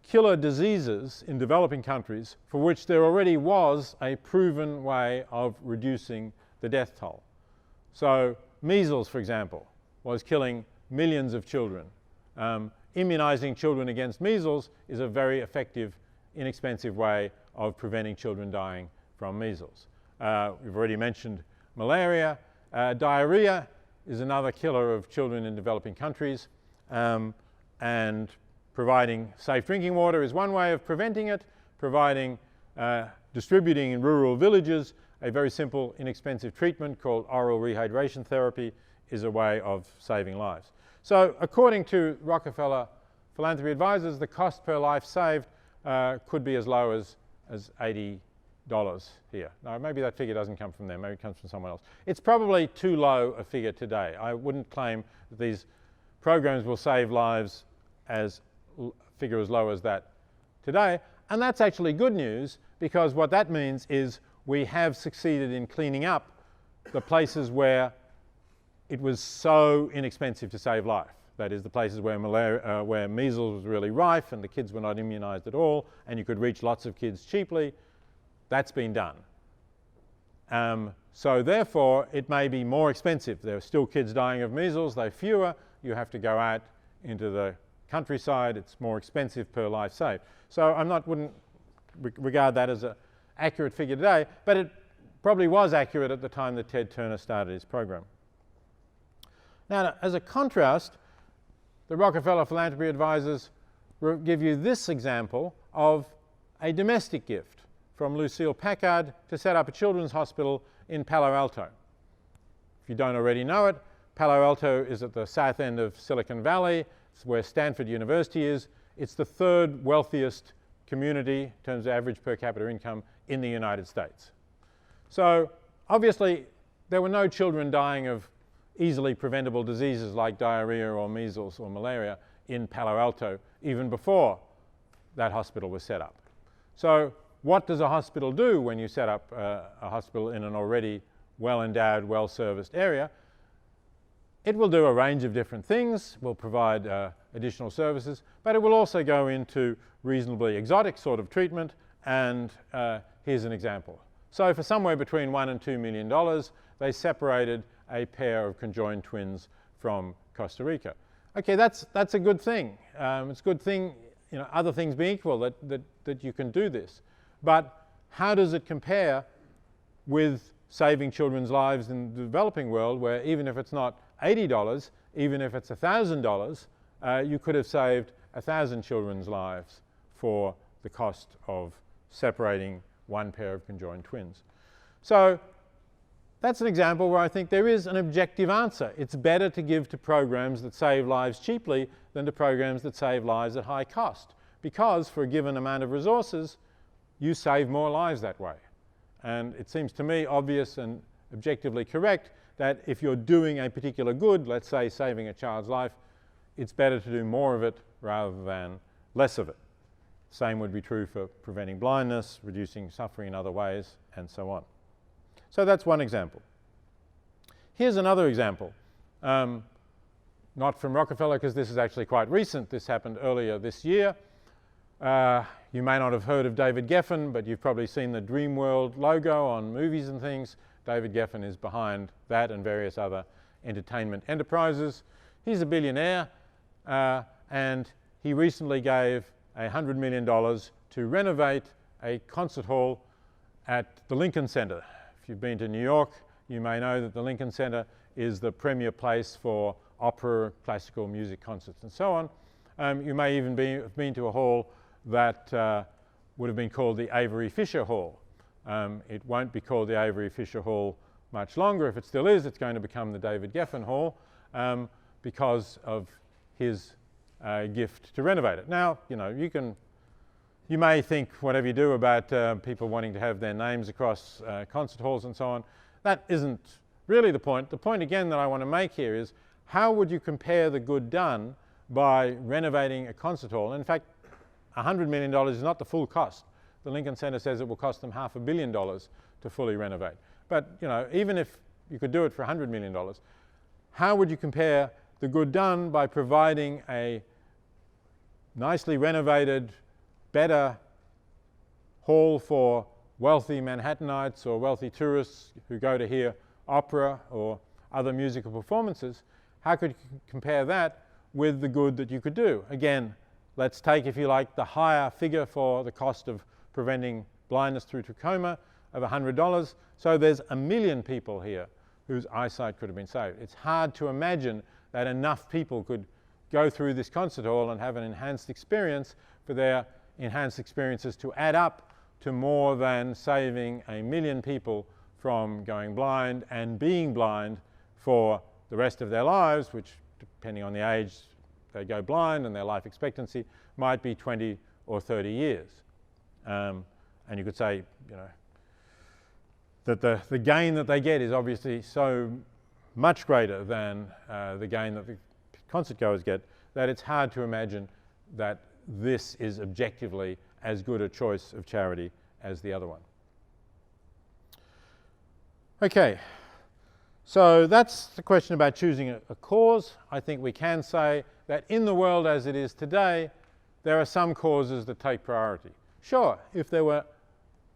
killer diseases in developing countries for which there already was a proven way of reducing the death toll. So measles, for example, was killing millions of children. Immunizing children against measles is a very effective, inexpensive way of preventing children dying from measles. We've already mentioned malaria. Diarrhea is another killer of children in developing countries, and providing safe drinking water is one way of preventing it. Providing, distributing in rural villages a very simple, inexpensive treatment called oral rehydration therapy is a way of saving lives. So according to Rockefeller Philanthropy Advisors, the cost per life saved could be as low as $80 here. Now, maybe that figure doesn't come from them, maybe it comes from someone else. It's probably too low a figure today. I wouldn't claim that these programs will save lives as figure as low as that today. And that's actually good news, because what that means is we have succeeded in cleaning up the places where it was so inexpensive to save life. That is, the places where where measles was really rife and the kids were not immunized at all, and you could reach lots of kids cheaply. That's been done. So therefore, it may be more expensive. There are still kids dying of measles. They're fewer. You have to go out into the countryside. It's more expensive per life saved. So wouldn't regard that as an accurate figure today, but it probably was accurate at the time that Ted Turner started his program. Now, as a contrast, the Rockefeller Philanthropy Advisors give you this example of a domestic gift from Lucille Packard to set up a children's hospital in Palo Alto. If you don't already know it, Palo Alto is at the south end of Silicon Valley. It's where Stanford University is. It's the third wealthiest community in terms of average per capita income in the United States. So obviously, there were no children dying of easily preventable diseases like diarrhea or measles or malaria in Palo Alto even before that hospital was set up. So what does a hospital do when you set up a hospital in an already well-endowed, well-serviced area? It will do a range of different things, will provide additional services, but it will also go into reasonably exotic sort of treatment, and here's an example. So for somewhere between $1 and $2 million, they separated a pair of conjoined twins from Costa Rica. Okay, that's a good thing. It's a good thing, other things being equal, that you can do this. But how does it compare with saving children's lives in the developing world, where even if it's not $80, even if it's $1,000, you could have saved 1,000 children's lives for the cost of separating one pair of conjoined twins. So that's an example where I think there is an objective answer. It's better to give to programs that save lives cheaply than to programs that save lives at high cost, because for a given amount of resources, you save more lives that way. And it seems to me obvious and objectively correct that if you're doing a particular good, let's say saving a child's life, it's better to do more of it rather than less of it. Same would be true for preventing blindness, reducing suffering in other ways, and so on. So that's one example. Here's another example. Not from Rockefeller, because this is actually quite recent. This happened earlier this year. You may not have heard of David Geffen, but you've probably seen the Dreamworld logo on movies and things. David Geffen is behind that and various other entertainment enterprises. He's a billionaire, and he recently gave $100 million to renovate a concert hall at the Lincoln Center. If you've been to New York, you may know that the Lincoln Center is the premier place for opera, classical music concerts, and so on. You may even have been to a hall that would have been called the Avery Fisher Hall. It won't be called the Avery Fisher Hall much longer. If it still is, it's going to become the David Geffen Hall because of his gift to renovate it. Now, you may think whatever you do about people wanting to have their names across concert halls and so on. That isn't really the point. The point again that I want to make here is, how would you compare the good done by renovating a concert hall? And in fact, $100 million is not the full cost. The Lincoln Center says it will cost them $500 million to fully renovate. But even if you could do it for $100 million, how would you compare the good done by providing a nicely renovated, better hall for wealthy Manhattanites or wealthy tourists who go to hear opera or other musical performances? How could you compare that with the good that you could do? Again, let's take, if you like, the higher figure for the cost of preventing blindness through trachoma of $100. So there's 1 million people here whose eyesight could have been saved. It's hard to imagine that enough people could go through this concert hall and have an enhanced experience for their enhanced experiences to add up to more than saving 1 million people from going blind and being blind for the rest of their lives, which, depending on the age they go blind and their life expectancy, might be 20 or 30 years. And you could say, that the gain that they get is obviously so much greater than the gain that the concert goers get, that it's hard to imagine that this is objectively as good a choice of charity as the other one. Okay, so that's the question about choosing a cause. I think we can say that in the world as it is today, there are some causes that take priority. Sure, if there were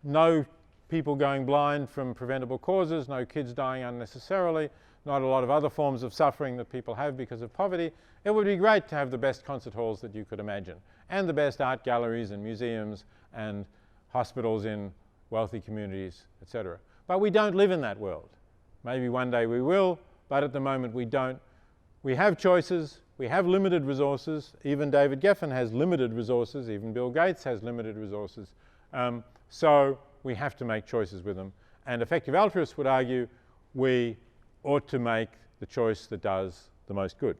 no people going blind from preventable causes, no kids dying unnecessarily, not a lot of other forms of suffering that people have because of poverty, it would be great to have the best concert halls that you could imagine, and the best art galleries and museums and hospitals in wealthy communities, etc. But we don't live in that world. Maybe one day we will, but at the moment we don't. We have choices, we have limited resources. Even David Geffen has limited resources, even Bill Gates has limited resources. So we have to make choices with them. And effective altruists would argue we ought to make the choice that does the most good.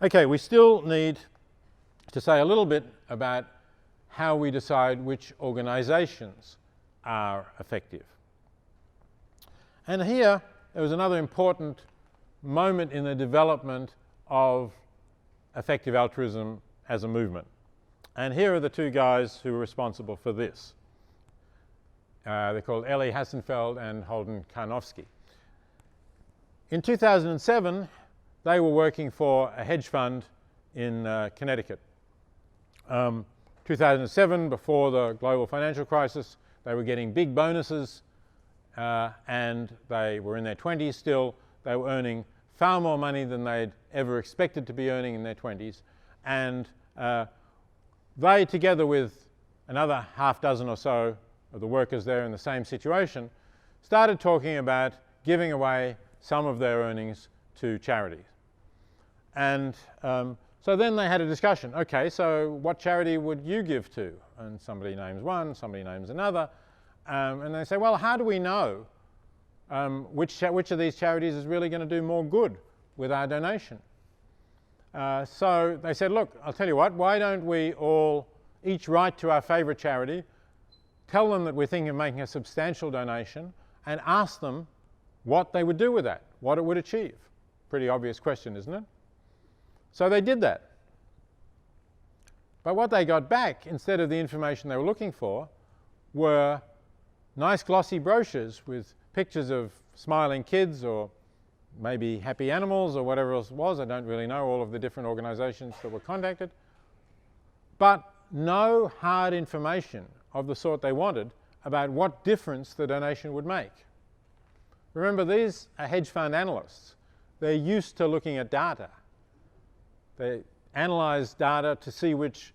Okay, we still need to say a little bit about how we decide which organizations are effective. And here, there was another important moment in the development of effective altruism as a movement. And here are the two guys who were responsible for this. They're called Eli Hassenfeld and Holden Karnofsky. In 2007, they were working for a hedge fund in Connecticut. 2007, before the global financial crisis, they were getting big bonuses and they were in their 20s still. They were earning far more money than they'd ever expected to be earning in their 20s. And they, together with another half dozen or so of the workers there in the same situation, started talking about giving away some of their earnings to charities. And so then they had a discussion. Okay, so what charity would you give to? And somebody names one, somebody names another. And they say, well, how do we know which of these charities is really going to do more good with our donation? So they said, look, I'll tell you what, why don't we all each write to our favorite charity, tell them that we're thinking of making a substantial donation, and ask them what they would do with that, what it would achieve. Pretty obvious question, isn't it? So they did that. But what they got back, instead of the information they were looking for, were nice glossy brochures with pictures of smiling kids or maybe happy animals or whatever else it was. I don't really know all of the different organizations that were contacted. But no hard information of the sort they wanted about what difference the donation would make. Remember, these are hedge fund analysts. They're used to looking at data. They analyze data to see which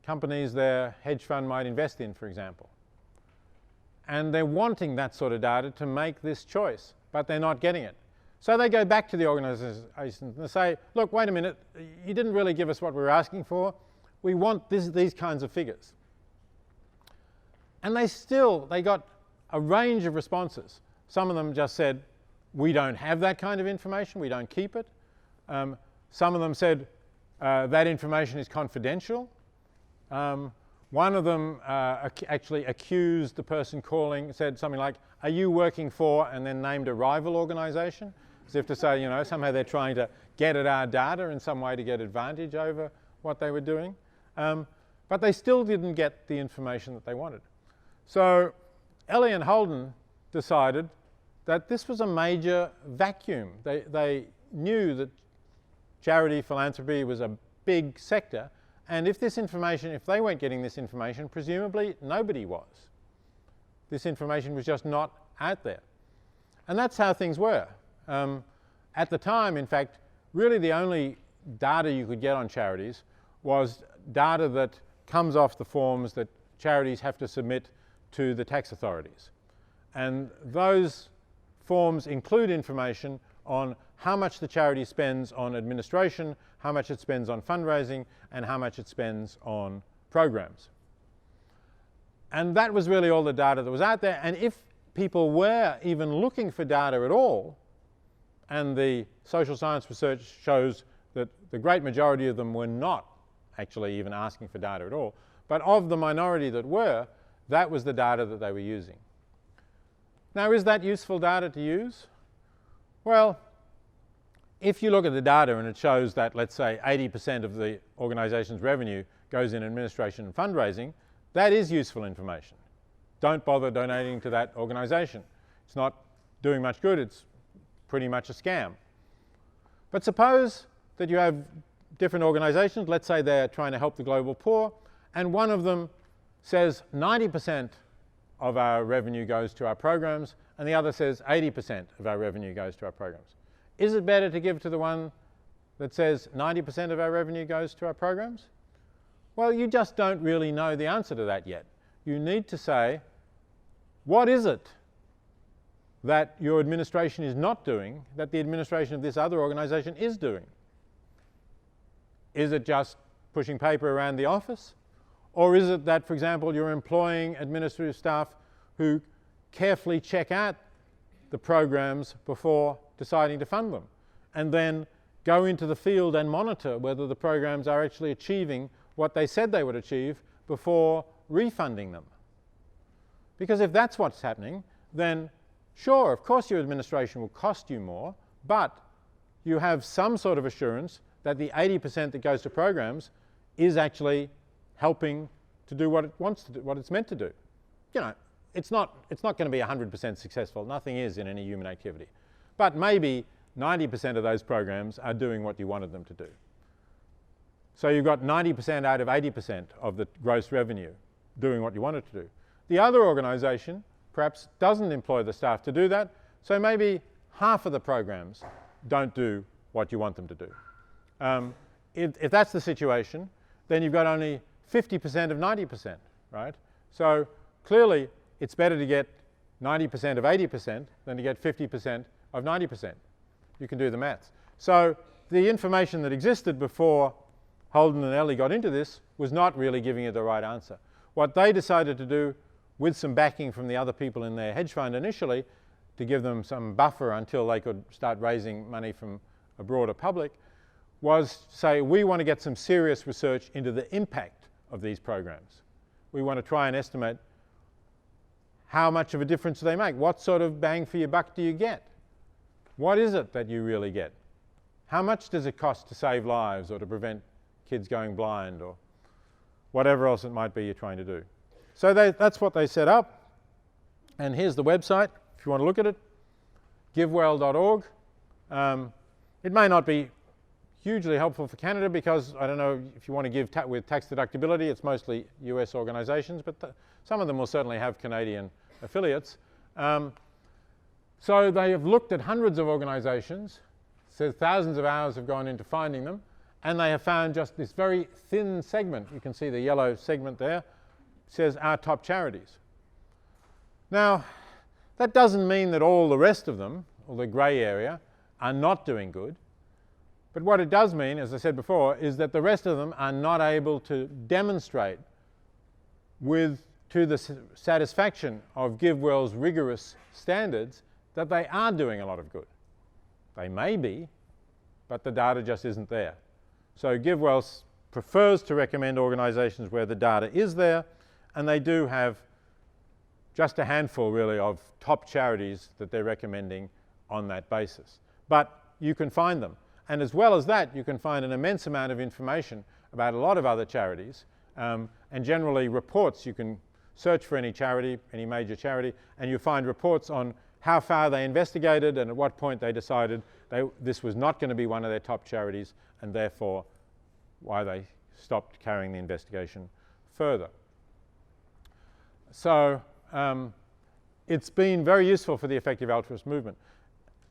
companies their hedge fund might invest in, for example. And they're wanting that sort of data to make this choice, but they're not getting it. So they go back to the organization and say, look, wait a minute, you didn't really give us what we were asking for. We want these kinds of figures. And they got a range of responses. Some of them just said, we don't have that kind of information, we don't keep it. Some of them said, that information is confidential. One of them actually accused the person calling, said something like, are you working for, and then named a rival organization, as if to say, you know, somehow they're trying to get at our data in some way to get advantage over what they were doing. But they still didn't get the information that they wanted. So Eli and Holden decided that this was a major vacuum. They knew that charity philanthropy was a big sector, and if they weren't getting this information, presumably nobody was. This information was just not out there. And that's how things were. At the time, in fact, really the only data you could get on charities was data that comes off the forms that charities have to submit to the tax authorities. And those forms include information on how much the charity spends on administration, how much it spends on fundraising, and how much it spends on programs. And that was really all the data that was out there. And if people were even looking for data at all, and the social science research shows that the great majority of them were not actually even asking for data at all, but of the minority that were, that was the data that they were using. Now, is that useful data to use? Well, if you look at the data and it shows that, let's say, 80% of the organization's revenue goes in administration and fundraising, that is useful information. Don't bother donating to that organization. It's not doing much good, it's pretty much a scam. But suppose that you have different organizations, let's say they're trying to help the global poor, and one of them says 90% of our revenue goes to our programs, and the other says 80% of our revenue goes to our programs. Is it better to give to the one that says 90% of our revenue goes to our programs? Well, you just don't really know the answer to that yet. You need to say, what is it that your administration is not doing that the administration of this other organization is doing? Is it just pushing paper around the office? Or is it that, for example, you're employing administrative staff who carefully check out the programs before deciding to fund them, and then go into the field and monitor whether the programs are actually achieving what they said they would achieve before refunding them? Because if that's what's happening, then sure, of course your administration will cost you more, but you have some sort of assurance that the 80% that goes to programs is actually helping to do what it wants to do, what it's meant to do. You know, it's not going to be 100% successful. Nothing is in any human activity. But maybe 90% of those programs are doing what you wanted them to do. So you've got 90% out of 80% of the gross revenue doing what you wanted to do. The other organization perhaps doesn't employ the staff to do that, so maybe half of the programs don't do what you want them to do. If that's the situation, then you've got only 50% of 90%, right? So clearly it's better to get 90% of 80% than to get 50% of 90%. You can do the maths. So the information that existed before Holden and Ellie got into this was not really giving you the right answer. What they decided to do, with some backing from the other people in their hedge fund initially, to give them some buffer until they could start raising money from a broader public, was say, we want to get some serious research into the impact of these programs. We want to try and estimate how much of a difference they make. What sort of bang for your buck do you get? What is it that you really get? How much does it cost to save lives or to prevent kids going blind or whatever else it might be you're trying to do? So that's what they set up. And here's the website, if you want to look at it, givewell.org. It may not be hugely helpful for Canada because, I don't know, if you want to give with tax deductibility, it's mostly US organizations, but some of them will certainly have Canadian affiliates. So they have looked at hundreds of organizations, says thousands of hours have gone into finding them, and they have found just this very thin segment. You can see the yellow segment there, says our top charities. Now, that doesn't mean that all the rest of them, or the grey area, are not doing good. But what it does mean, as I said before, is that the rest of them are not able to demonstrate to the satisfaction of GiveWell's rigorous standards that they are doing a lot of good. They may be, but the data just isn't there. So GiveWell prefers to recommend organizations where the data is there, and they do have just a handful really of top charities that they're recommending on that basis. But you can find them. And as well as that, you can find an immense amount of information about a lot of other charities, and generally reports. You can search for any charity, any major charity, and you find reports on how far they investigated and at what point they decided this was not going to be one of their top charities, and therefore why they stopped carrying the investigation further. So it's been very useful for the effective altruist movement.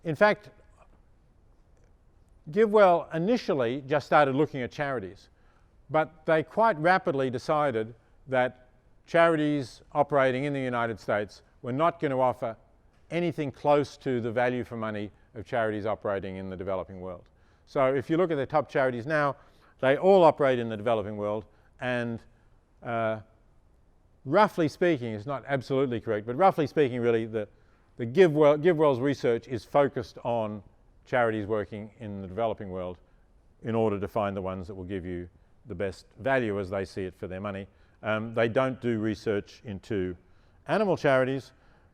In fact, GiveWell initially just started looking at charities, but they quite rapidly decided that charities operating in the United States were not going to offer anything close to the value for money of charities operating in the developing world. So if you look at the top charities now, they all operate in the developing world, and roughly speaking, it's not absolutely correct, but roughly speaking really, the GiveWell's research is focused on charities working in the developing world in order to find the ones that will give you the best value as they see it for their money. They don't do research into animal charities,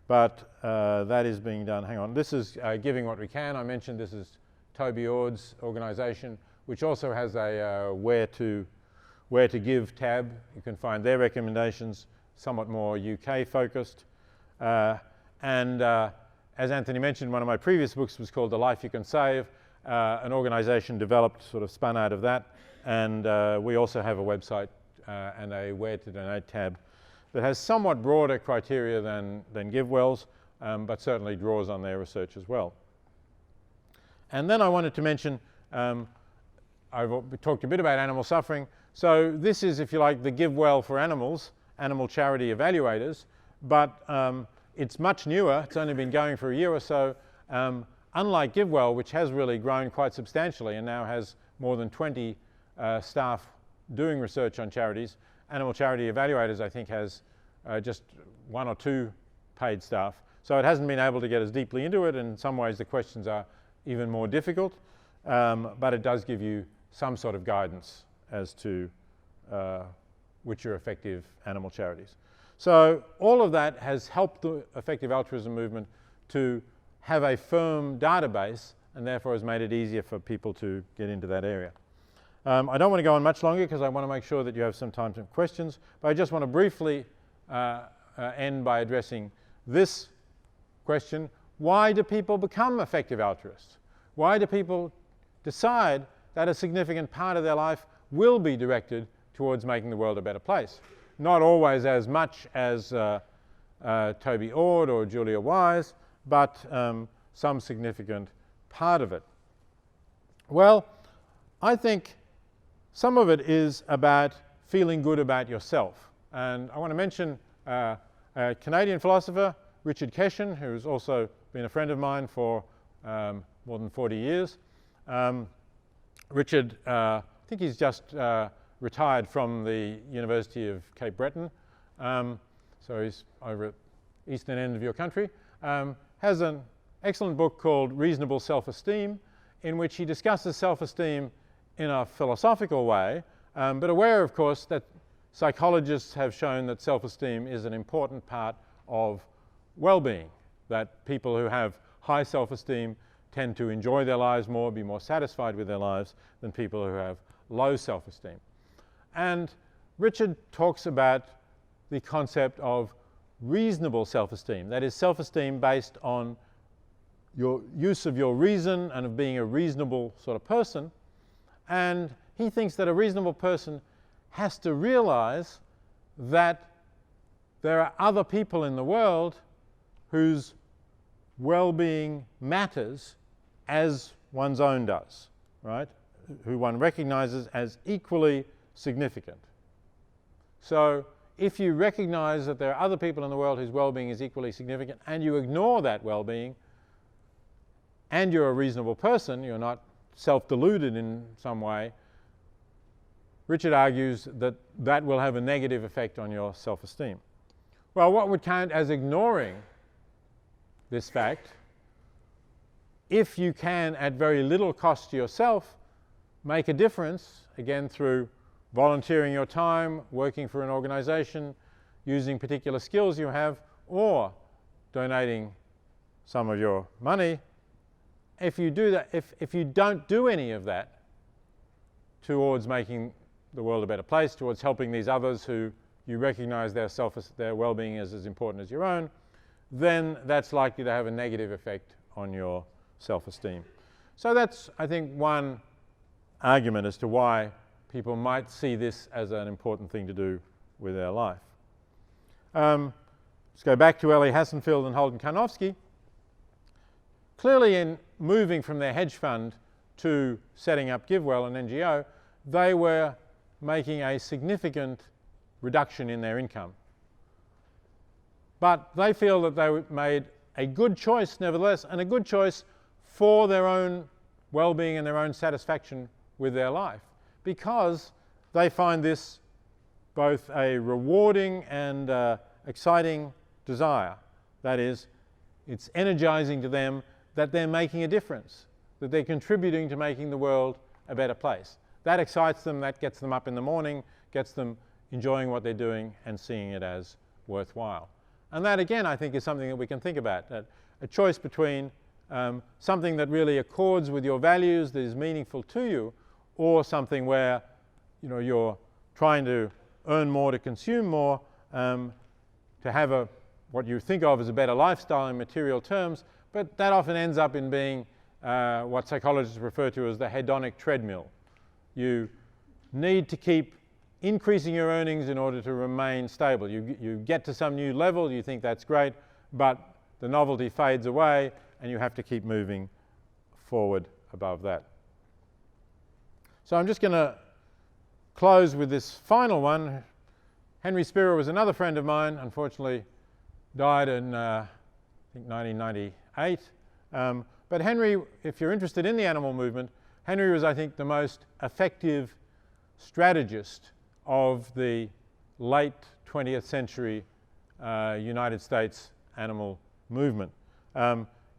but that is being done. Hang on, this is Giving What We Can. I mentioned this is Toby Ord's organization, which also has a where to give tab. You can find their recommendations, somewhat more UK focused. As Anthony mentioned, one of my previous books was called The Life You Can Save. An organization developed, sort of spun out of that, and we also have a website and a where to donate tab that has somewhat broader criteria than GiveWell's, but certainly draws on their research as well. And then I wanted to mention, I've talked a bit about animal suffering. So this is, if you like, the GiveWell for animals, animal charity evaluators, but it's much newer. It's only been going for a year or so. Unlike GiveWell, which has really grown quite substantially and now has more than 20 staff doing research on charities, Animal Charity Evaluators, I think, has just 1 or 2 paid staff. So it hasn't been able to get as deeply into it, and in some ways the questions are even more difficult, but it does give you some sort of guidance as to which are effective animal charities. So all of that has helped the effective altruism movement to have a firm database, and therefore has made it easier for people to get into that area. I don't want to go on much longer because I want to make sure that you have some time for questions, but I just want to briefly end by addressing this question: why do people become effective altruists? Why do people decide that a significant part of their life will be directed towards making the world a better place? Not always as much as Toby Ord or Julia Wise, but some significant part of it. Well, I think some of it is about feeling good about yourself. And I want to mention a Canadian philosopher, Richard Keshen, who's also been a friend of mine for more than 40 years. Richard, I think he's just retired from the University of Cape Breton, so he's over at the eastern end of your country, has an excellent book called Reasonable Self-Esteem, in which he discusses self-esteem in a philosophical way, but aware, of course, that psychologists have shown that self-esteem is an important part of well-being, that people who have high self-esteem tend to enjoy their lives more, be more satisfied with their lives than people who have low self-esteem. And Richard talks about the concept of reasonable self-esteem, that is, self-esteem based on your use of your reason and of being a reasonable sort of person. And he thinks that a reasonable person has to realize that there are other people in the world whose well-being matters as one's own does, right? Who one recognizes as equally significant. So if you recognize that there are other people in the world whose well-being is equally significant, and you ignore that well-being, and you're a reasonable person, you're not self-deluded in some way, Richard argues that that will have a negative effect on your self-esteem. Well, what would count as ignoring this fact, if you can, at very little cost to yourself, make a difference, again through volunteering your time, working for an organization, using particular skills you have, or donating some of your money, if you do that, if you don't do any of that towards making the world a better place, towards helping these others who you recognize their well-being as important as your own, then that's likely to have a negative effect on your self-esteem. So that's, I think, one argument as to why people might see this as an important thing to do with their life. Let's go back to Ellie Hassenfeld and Holden Karnofsky. Clearly, in moving from their hedge fund to setting up GiveWell, an NGO, they were making a significant reduction in their income. But they feel that they made a good choice, nevertheless, and a good choice for their own well-being and their own satisfaction with their life, because they find this both a rewarding and exciting desire. That is, it's energizing to them that they're making a difference, that they're contributing to making the world a better place. That excites them, that gets them up in the morning, gets them enjoying what they're doing and seeing it as worthwhile. And that, again, I think is something that we can think about, that a choice between something that really accords with your values, that is meaningful to you, or something where you're trying to earn more to consume more, to have what you think of as a better lifestyle in material terms, but that often ends up in being what psychologists refer to as the hedonic treadmill. You need to keep increasing your earnings in order to remain stable. You get to some new level, you think that's great, but the novelty fades away and you have to keep moving forward above that. So I'm just going to close with this final one. Henry Spira was another friend of mine, unfortunately died in I think 1998. But Henry, if you're interested in the animal movement, Henry was, I think, the most effective strategist of the late 20th century United States animal movement.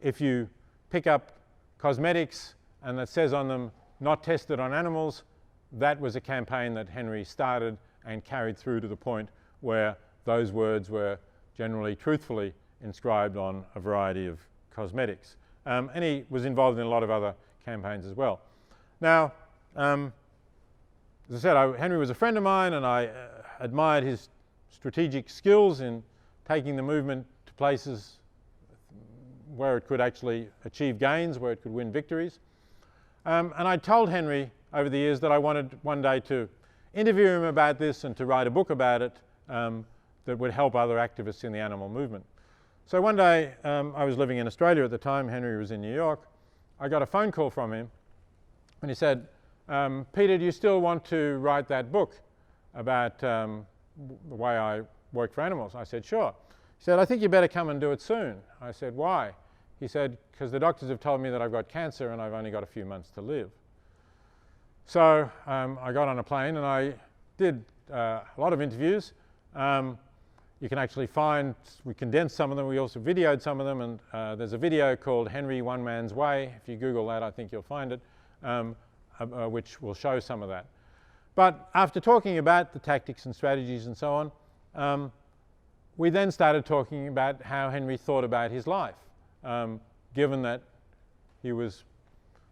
If you pick up cosmetics and that says on them, "not tested on animals," that was a campaign that Henry started and carried through to the point where those words were generally truthfully inscribed on a variety of cosmetics. And he was involved in a lot of other campaigns as well. Now, as I said, Henry was a friend of mine, and I admired his strategic skills in taking the movement to places where it could actually achieve gains, where it could win victories. And I told Henry over the years that I wanted one day to interview him about this and to write a book about it that would help other activists in the animal movement. So one day, I was living in Australia at the time, Henry was in New York. I got a phone call from him, and he said, "Peter, do you still want to write that book about the way I work for animals?" I said, "Sure." He said, "I think you better come and do it soon." I said, "Why?" He said, "Because the doctors have told me that I've got cancer and I've only got a few months to live." So I got on a plane and I did a lot of interviews. You can actually find, we condensed some of them, we also videoed some of them, and there's a video called Henry One Man's Way. If you Google that, I think you'll find it, which will show some of that. But after talking about the tactics and strategies and so on, we then started talking about how Henry thought about his life, given that he was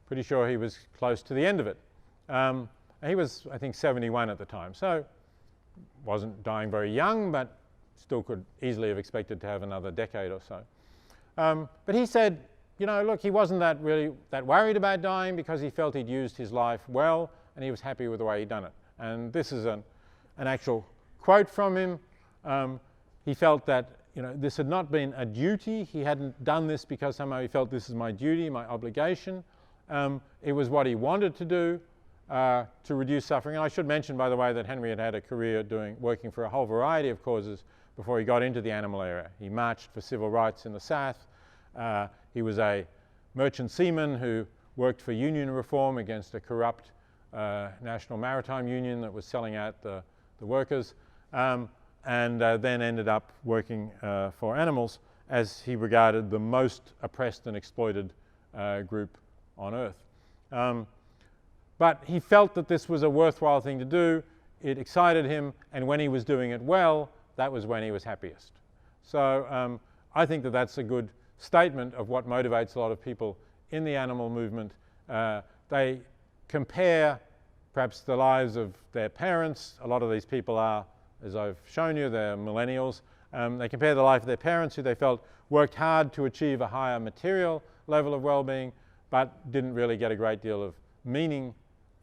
pretty sure he was close to the end of it. And he was, I think, 71 at the time, so wasn't dying very young, but still could easily have expected to have another decade or so. But he said, look, he wasn't really that worried about dying because he felt he'd used his life well and he was happy with the way he'd done it. And this is an actual quote from him. He felt that this had not been a duty. He hadn't done this because somehow he felt this is my duty, my obligation. It was what he wanted to do to reduce suffering. And I should mention, by the way, that Henry had a career working for a whole variety of causes before he got into the animal area. He marched for civil rights in the South. He was a merchant seaman who worked for union reform against a corrupt National Maritime Union that was selling out the workers, and then ended up working for animals as he regarded the most oppressed and exploited group on earth. But he felt that this was a worthwhile thing to do. It excited him, and when he was doing it well, that was when he was happiest. So I think that that's a good statement of what motivates a lot of people in the animal movement. They compare perhaps the lives of their parents. A lot of these people are, as I've shown you, they're millennials. They compare the life of their parents, who they felt worked hard to achieve a higher material level of well-being, but didn't really get a great deal of meaning,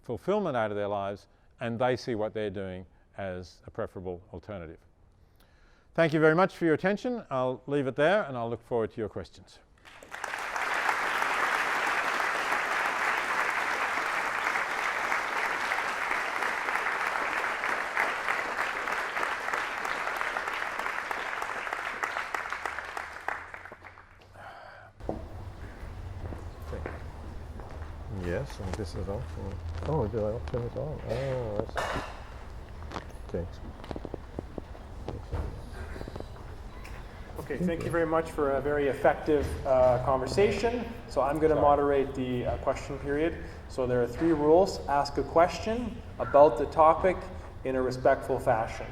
fulfillment out of their lives, and they see what they're doing as a preferable alternative. Thank you very much for your attention. I'll leave it there, and I'll look forward to your questions. Yes, and this is off. Oh, did I turn it on? Oh, I see. Okay. Okay, thank you very much for a very effective conversation. So I'm going to moderate the question period. So there are 3 rules. Ask a question about the topic in a respectful fashion.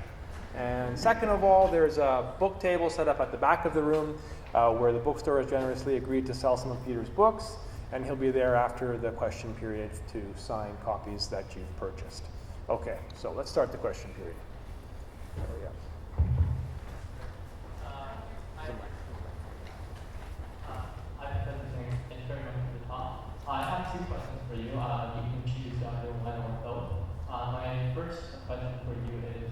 And second of all, there's a book table set up at the back of the room. where the bookstore has generously agreed to sell some of Peter's books, and he'll be there after the question period to sign copies that you've purchased. Okay, so let's start the question period. There we go. I have two questions for you. You can choose either one or both. My first question for you is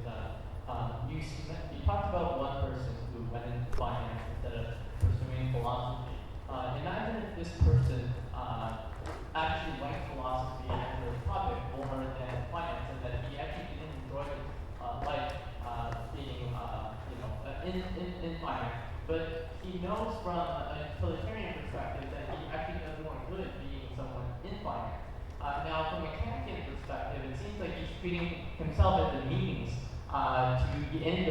you talked about one person who went into finance instead of pursuing philosophy. Imagine if this person actually liked philosophy as a topic more than finance, and that he actually didn't enjoy life being in finance. But he knows from a utilitarian perspective that he actually does more good being someone in finance. Now, from a Kantian perspective, it seems like he's treating himself as a means to the end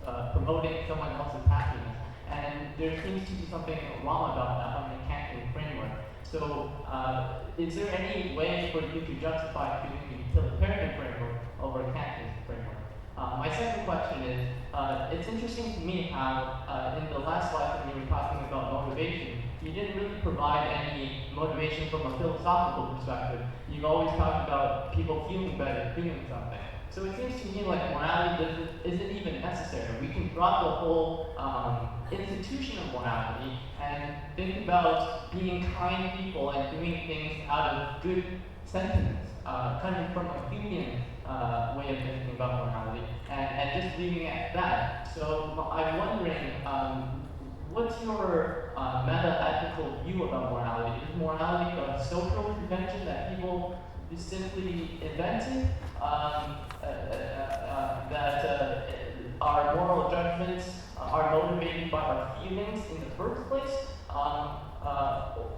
of promoting someone else's happiness. And there seems to be something wrong about that from the Kantian framework. So, is there any way for you to justify choosing the utilitarian framework over Kantian's framework? My second question is, it's interesting to me how in the last slide when you were talking about motivation, you didn't really provide any motivation from a philosophical perspective. You've always talked about people feeling better doing something. So it seems to me like morality isn't even necessary. We can drop the whole institution of morality and think about being kind people and doing things out of good sentiments, coming from a Humean way of thinking about morality, and just leaving it at that. So I'm wondering, what's your meta-ethical view about morality? Is morality a social convention that people just simply invented? That our moral judgments are motivated by our feelings in the first place?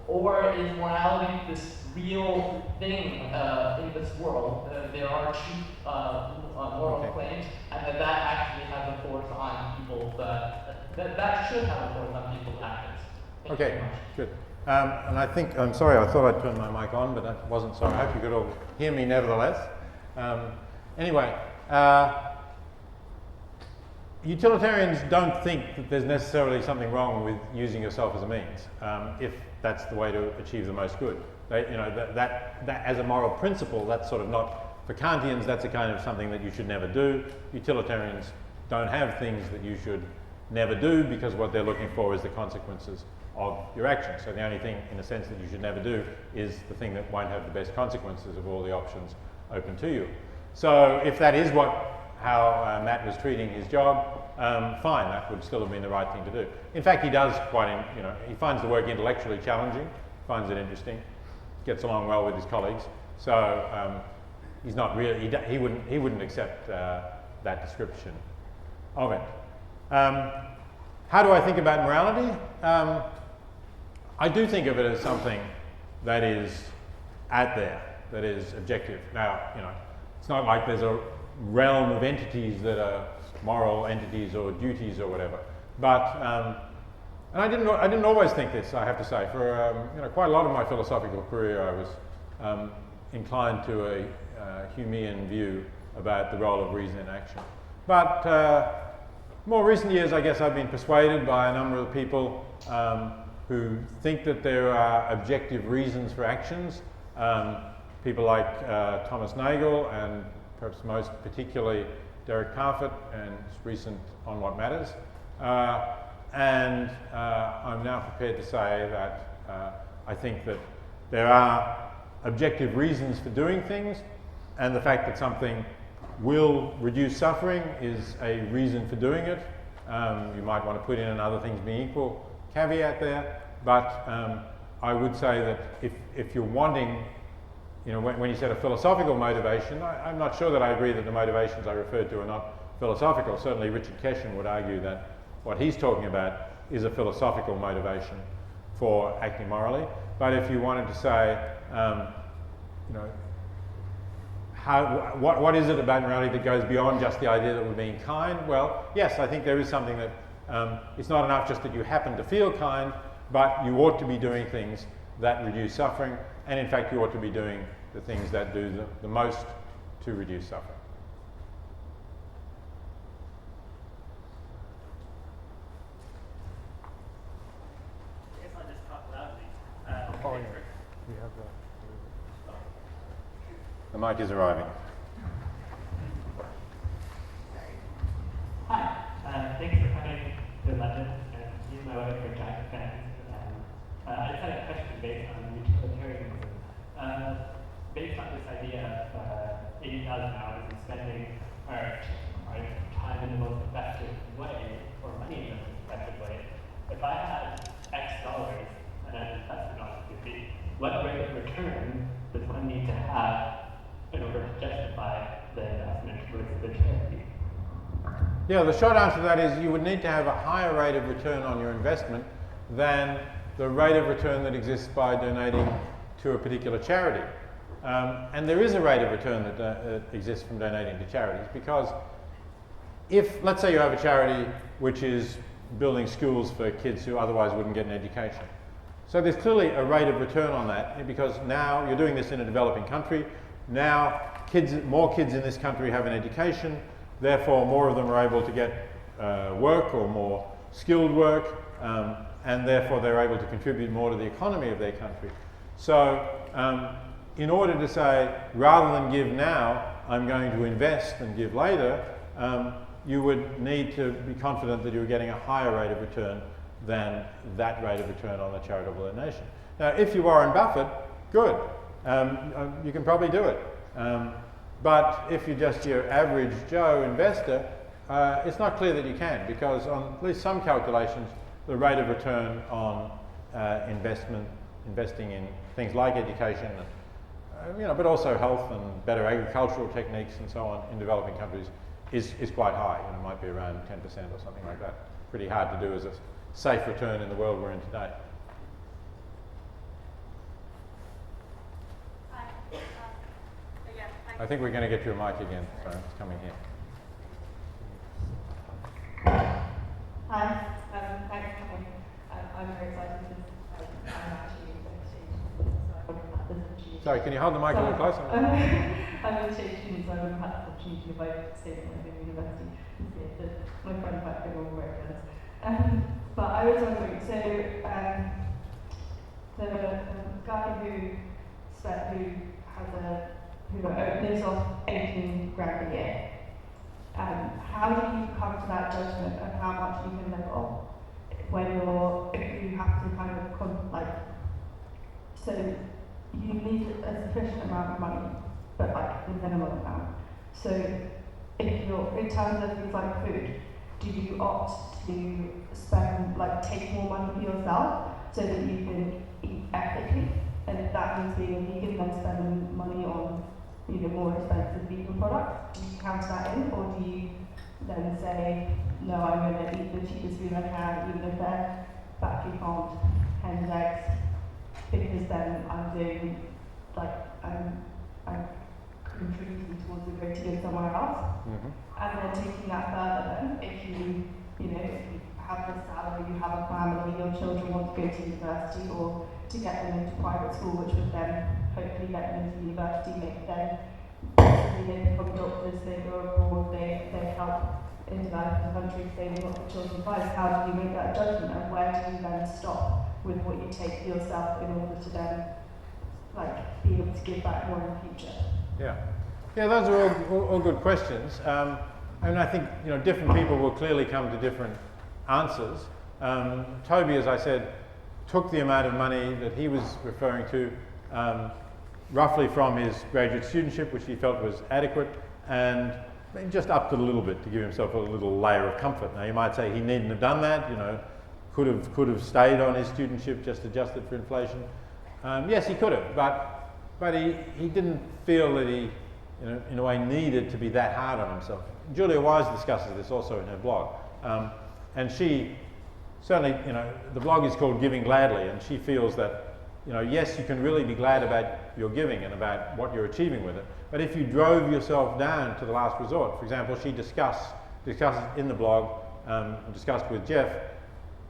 Or is morality this real thing in this world? There are cheap moral claims, and that actually has a force on people that should have a force on people's actions. Thank you very much. Good. And I think, I'm sorry, I thought I'd turned my mic on, but I wasn't, so I hope you could all hear me nevertheless. Anyway, utilitarians don't think that there's necessarily something wrong with using yourself as a means, if that's the way to achieve the most good. That as a moral principle, that's sort of not, for Kantians, that's a kind of something that you should never do. Utilitarians don't have things that you should never do, because what they're looking for is the consequences of your actions. So the only thing, in a sense, that you should never do is the thing that won't have the best consequences of all the options open to you. So if that is how Matt was treating his job, fine, that would still have been the right thing to do. In fact, he does he finds the work intellectually challenging, finds it interesting, gets along well with his colleagues. So he's not really, he wouldn't accept that description of it. How do I think about morality? I do think of it as something that is out there, that is objective. Now, it's not like there's a realm of entities that are moral entities or duties or whatever. But, and I didn't always think this, I have to say. For quite a lot of my philosophical career, I was inclined to a Humean view about the role of reason in action. But more recent years, I guess I've been persuaded by a number of people who think that there are objective reasons for actions. People like Thomas Nagel, and perhaps most particularly Derek Parfit and his recent On What Matters. And I'm now prepared to say that I think that there are objective reasons for doing things, and the fact that something will reduce suffering is a reason for doing it. You might want to put in another things being equal caveat there, but I would say that if you're wanting, when you said a philosophical motivation, I'm not sure that I agree that the motivations I referred to are not philosophical. Certainly Richard Keshen would argue that what he's talking about is a philosophical motivation for acting morally. But if you wanted to say, what is it about morality that goes beyond just the idea that we're being kind? Well, yes, I think there is something that it's not enough just that you happen to feel kind, but you ought to be doing things that reduce suffering, and in fact you ought to be doing the things that do the most to reduce suffering. The mic is arriving. Hi, thanks for coming to London. Me and my wife are giant fans. I just had a question based on utilitarianism. Based on this idea of 80,000 hours and spending our time in the most effective way, or money in the most effective way, if I had X dollars and I invested on it, what rate of return does one need to have in order to justify the investment versus the charity? Yeah, the short answer to that is you would need to have a higher rate of return on your investment than the rate of return that exists by donating to a particular charity. And there is a rate of return that exists from donating to charities, because if, let's say you have a charity which is building schools for kids who otherwise wouldn't get an education. So there's clearly a rate of return on that, because now you're doing this in a developing country. Now more kids in this country have an education, therefore more of them are able to get work or more skilled work, and therefore they're able to contribute more to the economy of their country. So in order to say, rather than give now, I'm going to invest and give later, you would need to be confident that you're getting a higher rate of return than that rate of return on a charitable donation. Now, if you're Warren Buffett, good. You can probably do it. But if you're just your average Joe investor, it's not clear that you can, because on at least some calculations, the rate of return on investing in things like education, but also health and better agricultural techniques and so on in developing countries is quite high. It might be around 10% or something like that. Pretty hard to do as a safe return in the world we're in today. I think we're going to get you a mic again, so it's coming here. Hi, thanks for coming. I'm very excited because I'm actually an exchange student, so I wouldn't have had this opportunity. Sorry, can you hold the mic a little closer? I'm an exchange student, so I wouldn't have had this opportunity if I stayed at my university. My friend might go on where it goes. But I was wondering, so the guy who lives off 18 grand a year, how do you come to that judgment of how much you can live off if you have to kind of so you need a sufficient amount of money, but like the minimum amount. So if you're, in terms of things like food, do you opt to spend, take more money for yourself so that you can eat ethically? And if that means being a vegan, then spending money on more expensive vegan products, do you count that in, or do you then say, no, I'm going to eat the cheapest food I can, even if they're factory farmed hen's eggs, because then I'm doing, I'm contributing towards the greater good somewhere else. Mm-hmm. And then taking that further, then, if you have the salary, you have a family, your children want to go to university, or to get them into private school, which would then hopefully get them into university, make them they become doctors, they go abroad, they help in developing countries, they want the children first. How do you make that judgment, and where do you then stop with what you take for yourself in order to then be able to give back more in the future? Yeah, those are all good questions. I think different people will clearly come to different answers. Toby, as I said, took the amount of money that he was referring to roughly from his graduate studentship, which he felt was adequate, and just upped it a little bit to give himself a little layer of comfort. Now you might say he needn't have done that, could have stayed on his studentship, just adjusted for inflation. Yes, he could have, but he didn't feel that he, in a way, needed to be that hard on himself. Julia Wise discusses this also in her blog, and she certainly, the blog is called Giving Gladly, and she feels that, yes, you can really be glad about your giving and about what you're achieving with it, but if you drove yourself down to the last resort, for example, she discusses in the blog, discussed with Jeff,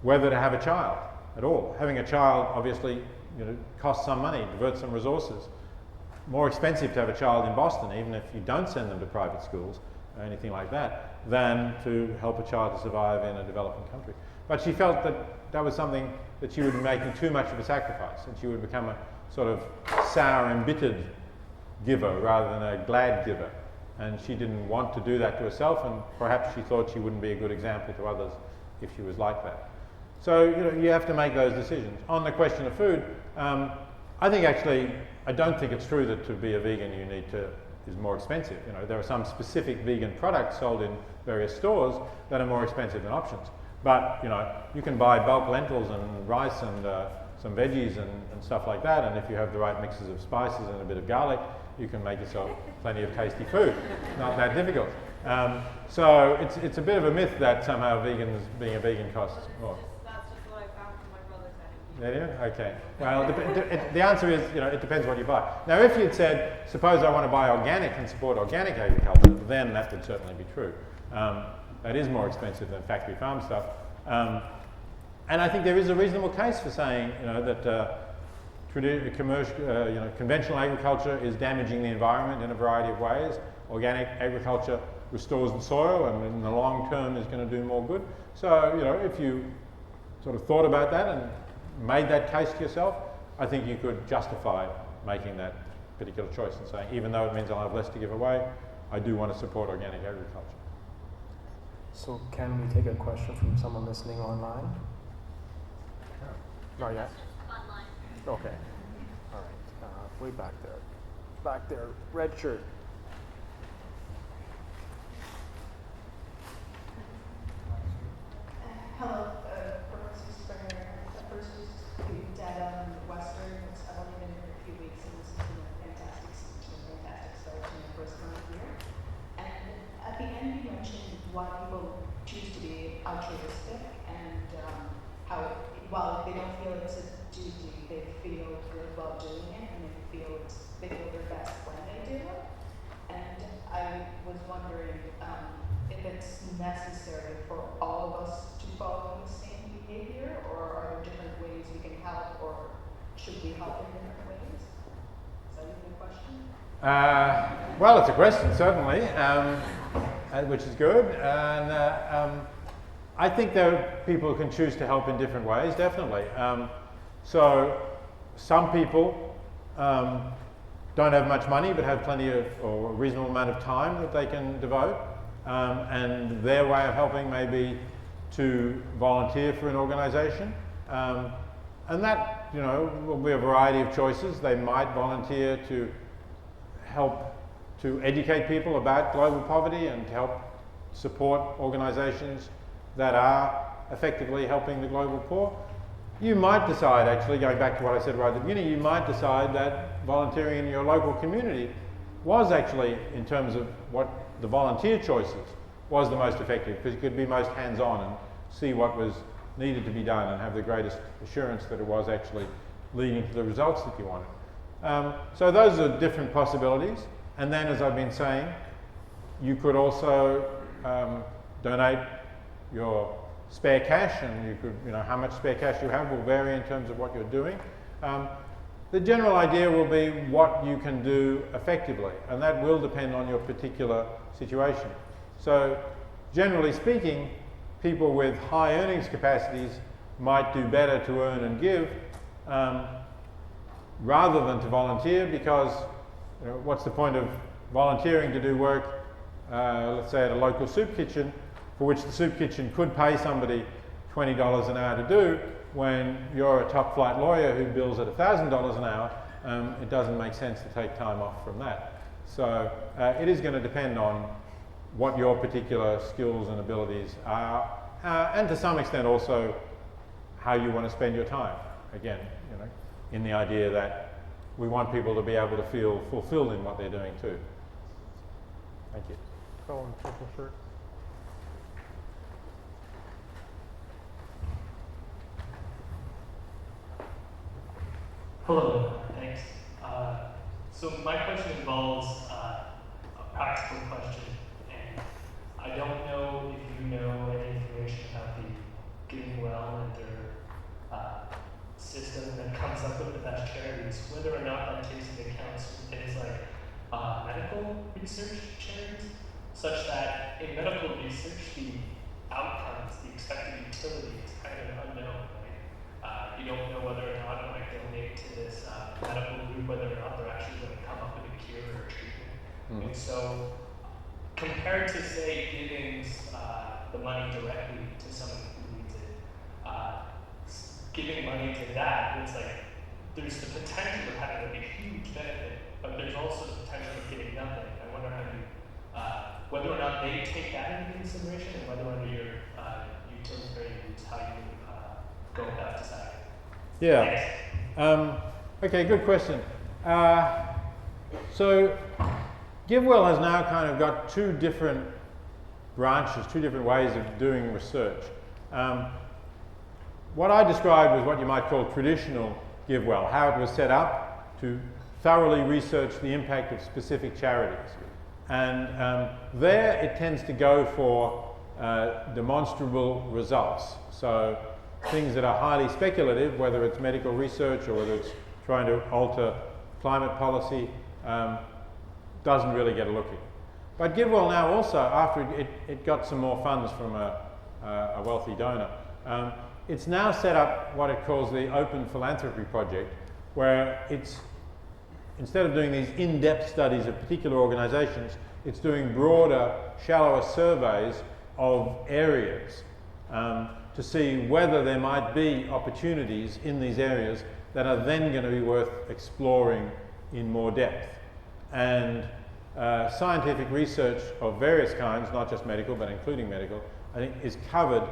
whether to have a child at all. Having a child obviously, costs some money, diverts some resources. More expensive to have a child in Boston, even if you don't send them to private schools or anything like that, than to help a child to survive in a developing country. But she felt that was something that she would be making too much of a sacrifice, and she would become a sort of sour, embittered giver rather than a glad giver. And she didn't want to do that to herself, and perhaps she thought she wouldn't be a good example to others if she was like that. So you have to make those decisions. On the question of food, I think actually, I don't think it's true that to be a vegan you need to is more expensive. There are some specific vegan products sold in various stores that are more expensive than options. But you can buy bulk lentils and rice and some veggies and stuff like that, and if you have the right mixes of spices and a bit of garlic, you can make yourself plenty of tasty food. Not that difficult. So it's a bit of a myth that somehow being a vegan costs more. That's just what I found from my brother's side. There you go? Okay. Well, the answer is, it depends what you buy. Now, if you'd said, suppose I want to buy organic and support organic agriculture, then that would certainly be true. That is more expensive than factory farm stuff. And I think there is a reasonable case for saying, that conventional agriculture is damaging the environment in a variety of ways. Organic agriculture restores the soil and in the long term is going to do more good. So, if you sort of thought about that and made that case to yourself, I think you could justify making that particular choice and saying, even though it means I'll have less to give away, I do want to support organic agriculture. So can we take a question from someone listening online? Not yet? Online. Okay. All right. Way back there. Back there. Red shirt. Hello, Professor Springer. First, just data on Western. I've only been here a few weeks, and this has been a fantastic start to my first month here. And at the end, you mentioned why people choose to be altruistic, and how, while they don't feel it's a duty, they feel good while doing it, and they feel their best when they do it. And I was wondering if it's necessary for all of us to follow the same behavior, or are there different ways we can help, or should we help in different ways? Is that even a question? Well, it's a question, certainly, which is good. And I think that people can choose to help in different ways, definitely. So some people don't have much money but have plenty of, or a reasonable amount of time that they can devote. And their way of helping may be to volunteer for an organization. And that, will be a variety of choices. They might volunteer to help to educate people about global poverty and to help support organizations that are effectively helping the global poor. You might decide, actually, going back to what I said right at the beginning, you might decide that volunteering in your local community was actually, in terms of what the volunteer choices, was the most effective, because you could be most hands-on and see what was needed to be done and have the greatest assurance that it was actually leading to the results that you wanted. So those are different possibilities. And then, as I've been saying, you could also donate your spare cash, and you could, how much spare cash you have will vary in terms of what you're doing. The general idea will be what you can do effectively, and that will depend on your particular situation. So, generally speaking, people with high earnings capacities might do better to earn and give rather than to volunteer, because what's the point of volunteering to do work, let's say at a local soup kitchen, for which the soup kitchen could pay somebody $20 an hour to do, when you're a top flight lawyer who bills at $1,000 an hour, it doesn't make sense to take time off from that. So it is going to depend on what your particular skills and abilities are, and to some extent also how you want to spend your time. Again, in the idea that we want people to be able to feel fulfilled in what they're doing too. Thank you. Fellow in the purple shirt. Hello, thanks. So my question involves a practical question, and I don't know if you know any information about the Giving Well and their system that comes up with the best charities, whether or not that takes into account things like medical research charities, such that in medical research the outcomes, the expected utility is kind of unknown, right? you don't know whether or not when I donate to this medical group, whether or not they're actually going to come up with a cure or a treatment. And so, compared to say giving the money directly to someone who needs it, giving money to that, it's like there's the potential of having like a huge benefit, but there's also the potential of getting nothing. I wonder how you, whether or not they take that into consideration, and whether under your utilitarian views, how you go about deciding. Yeah. Okay, good question. So GiveWell has now kind of got two different branches, two different ways of doing research. What I described was what you might call traditional GiveWell, how it was set up to thoroughly research the impact of specific charities. And there it tends to go for demonstrable results. So things that are highly speculative, whether it's medical research or whether it's trying to alter climate policy, doesn't really get a look at. But GiveWell now also, after it got some more funds from a wealthy donor, it's now set up what it calls the Open Philanthropy Project, where it's, instead of doing these in-depth studies of particular organizations, it's doing broader, shallower surveys of areas to see whether there might be opportunities in these areas that are then going to be worth exploring in more depth. And scientific research of various kinds, not just medical, but including medical, I think is covered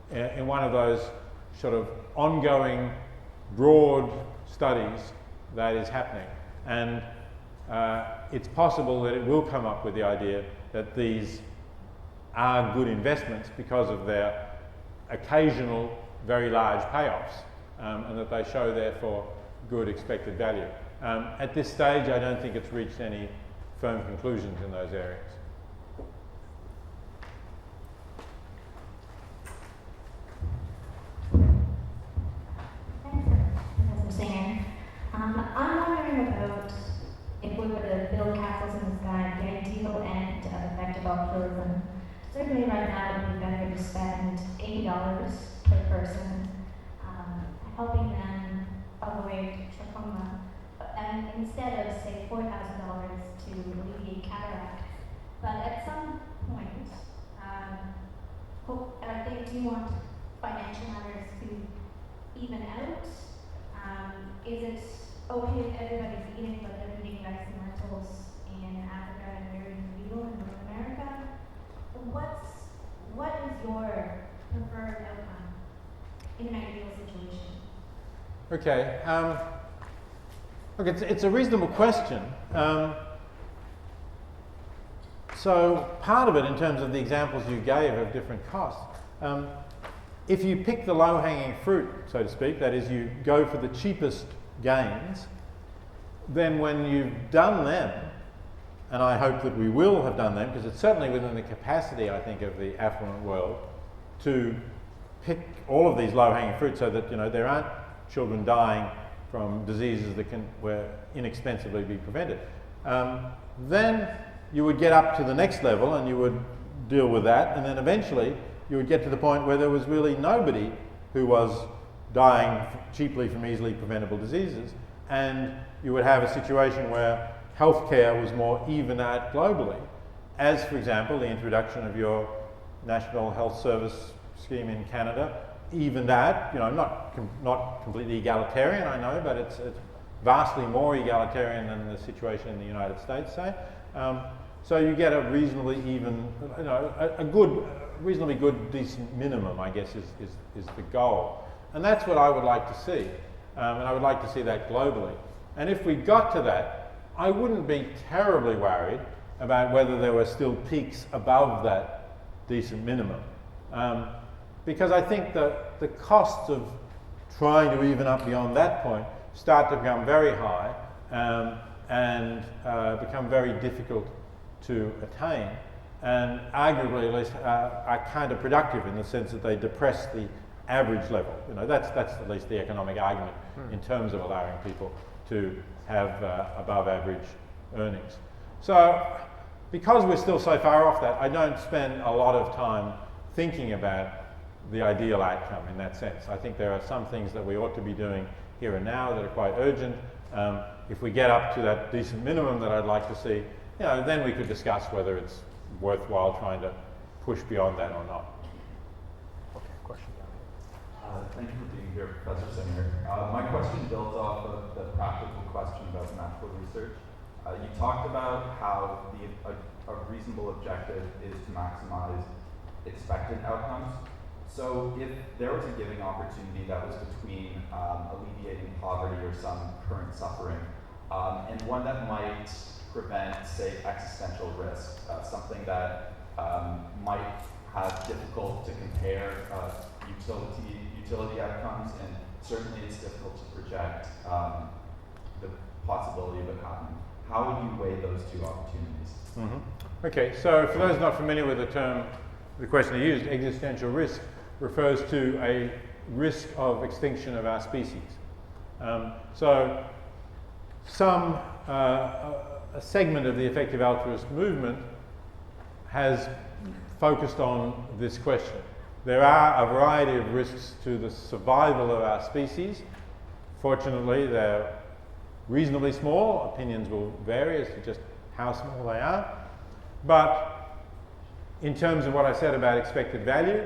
in one of those sort of ongoing, broad studies that is happening. And it's possible that it will come up with the idea that these are good investments because of their occasional very large payoffs, and that they show therefore good expected value. At this stage, I don't think it's reached any firm conclusions in those areas. Professor Singer. I'm wondering about if we were to build castles in the sky, the ideal end of effective altruism. Certainly right now it would be better to spend $80 per person helping them avoid trachoma, and instead of say $4,000 to alleviate cataracts. But at some point, I think you want financial matters to even out. Is it okay if everybody's eating, but they're eating rice and lentils in Africa and very illegal in North America? What is your preferred outcome in an ideal situation? Okay. Look, it's a reasonable question. So part of it, in terms of the examples you gave of different costs, if you pick the low-hanging fruit, so to speak, that is, you go for the cheapest gains, then when you've done them, and I hope that we will have done them, because it's certainly within the capacity, I think, of the affluent world to pick all of these low-hanging fruit so that, you know, there aren't children dying from diseases that can inexpensively be prevented. Then you would get up to the next level and you would deal with that, and then eventually you would get to the point where there was really nobody who was dying cheaply from easily preventable diseases, and you would have a situation where healthcare was more even out globally, as, for example, the introduction of your National Health Service scheme in Canada. Even that, you know, not completely egalitarian, I know, but it's vastly more egalitarian than the situation in the United States, say. So you get a reasonably even, you know, a good, reasonably good, decent minimum, I guess, is the goal. And that's what I would like to see. And I would like to see that globally. And if we got to that, I wouldn't be terribly worried about whether there were still peaks above that decent minimum. Because I think that the costs of trying to even up beyond that point start to become very high and become very difficult to attain, and arguably at least are counterproductive in the sense that they depress the average level. You know, that's at least the economic argument in terms of allowing people to have above average earnings. So because we're still so far off that, I don't spend a lot of time thinking about the ideal outcome in that sense. I think there are some things that we ought to be doing here and now that are quite urgent. If we get up to that decent minimum that I'd like to see, then we could discuss whether it's worthwhile trying to push beyond that or not. Okay, question down here. Thank you for being here, Professor Singer. My question builds off of the practical question about natural research. You talked about how a reasonable objective is to maximize expected outcomes. So if there was a giving opportunity that was between alleviating poverty or some current suffering, and one that might prevent, say, existential risk, something that might have difficult to compare utility outcomes, and certainly it's difficult to project the possibility of it happening. How would you weigh those two opportunities? Mm-hmm. Okay, so for those not familiar with the term, the question I used, existential risk, refers to a risk of extinction of our species. So a segment of the effective altruist movement has focused on this question. There are a variety of risks to the survival of our species. Fortunately, they're reasonably small. Opinions will vary as to just how small they are. But in terms of what I said about expected value,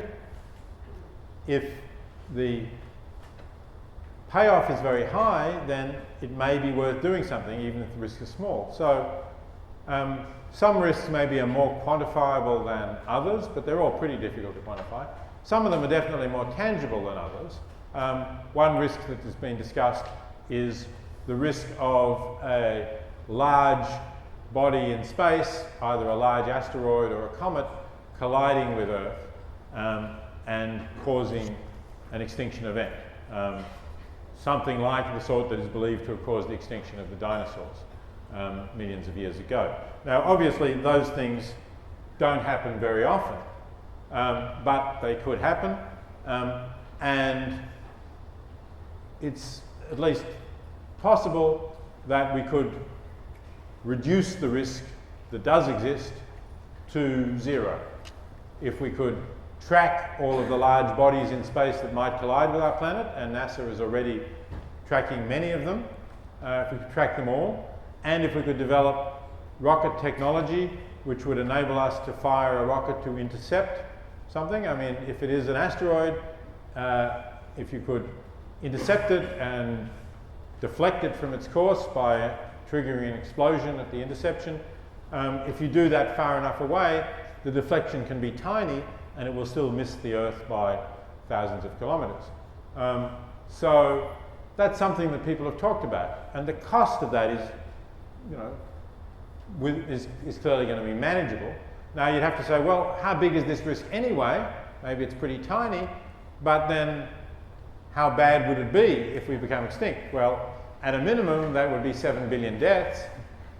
if the payoff is very high, then it may be worth doing something, even if the risk is small. So some risks maybe are more quantifiable than others, but they're all pretty difficult to quantify. Some of them are definitely more tangible than others. One risk that has been discussed is the risk of a large body in space, either a large asteroid or a comet, colliding with Earth and causing an extinction event. Something like the sort that is believed to have caused the extinction of the dinosaurs millions of years ago. Now, obviously, those things don't happen very often, but they could happen, and it's at least possible that we could reduce the risk that does exist to zero. If we could track all of the large bodies in space that might collide with our planet, and NASA is already tracking many of them, if we could track them all, and if we could develop rocket technology which would enable us to fire a rocket to intercept something. I mean, if it is an asteroid, if you could intercept it and deflect it from its course by triggering an explosion at the interception, if you do that far enough away, the deflection can be tiny and it will still miss the Earth by thousands of kilometers. So that's something that people have talked about, and the cost of that is, is clearly going to be manageable. Now you'd have to say, well, how big is this risk anyway? Maybe it's pretty tiny, but then how bad would it be if we become extinct? Well, at a minimum, that would be 7 billion deaths,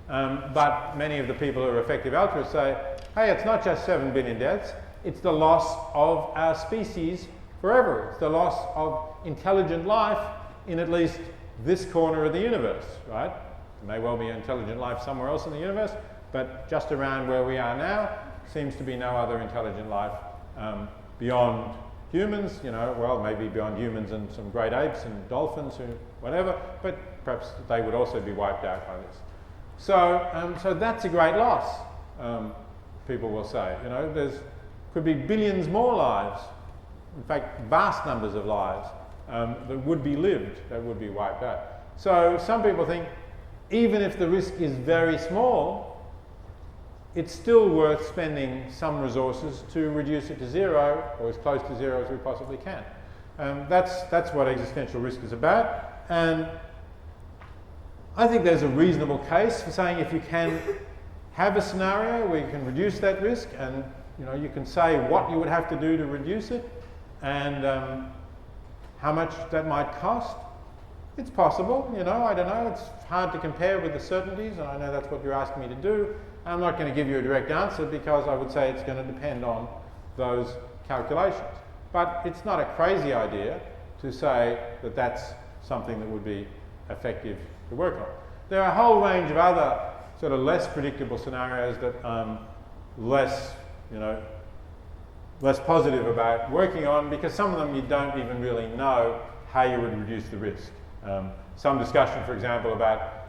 but many of the people who are effective altruists say, hey, it's not just 7 billion deaths, it's the loss of our species forever. It's the loss of intelligent life in at least this corner of the universe, right? There may well be intelligent life somewhere else in the universe, but just around where we are now seems to be no other intelligent life beyond humans, well, maybe beyond humans and some great apes and dolphins or whatever, but perhaps they would also be wiped out by this. So that's a great loss, people will say. There's could be billions more lives, in fact, vast numbers of lives that would be lived, that would be wiped out. So some people think, even if the risk is very small, it's still worth spending some resources to reduce it to zero, or as close to zero as we possibly can. That's what existential risk is about. And I think there's a reasonable case for saying if you can have a scenario where you can reduce that risk, and you can say what you would have to do to reduce it, and how much that might cost. It's possible, I don't know, it's hard to compare with the certainties, and I know that's what you're asking me to do. I'm not going to give you a direct answer because I would say it's going to depend on those calculations. But it's not a crazy idea to say that that's something that would be effective to work on. There are a whole range of other sort of less predictable scenarios that less, less positive about working on, because some of them you don't even really know how you would reduce the risk. Some discussion, for example, about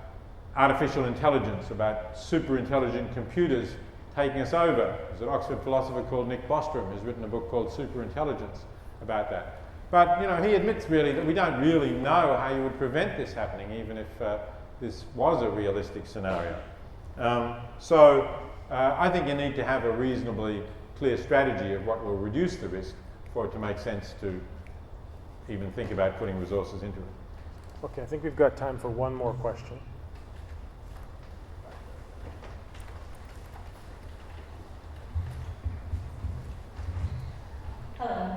artificial intelligence, about super intelligent computers taking us over. There's an Oxford philosopher called Nick Bostrom who's written a book called Superintelligence about that. But he admits really that we don't really know how you would prevent this happening, even if this was a realistic scenario. I think you need to have a reasonably clear strategy of what will reduce the risk for it to make sense to even think about putting resources into it. Okay, I think we've got time for one more question. Hello.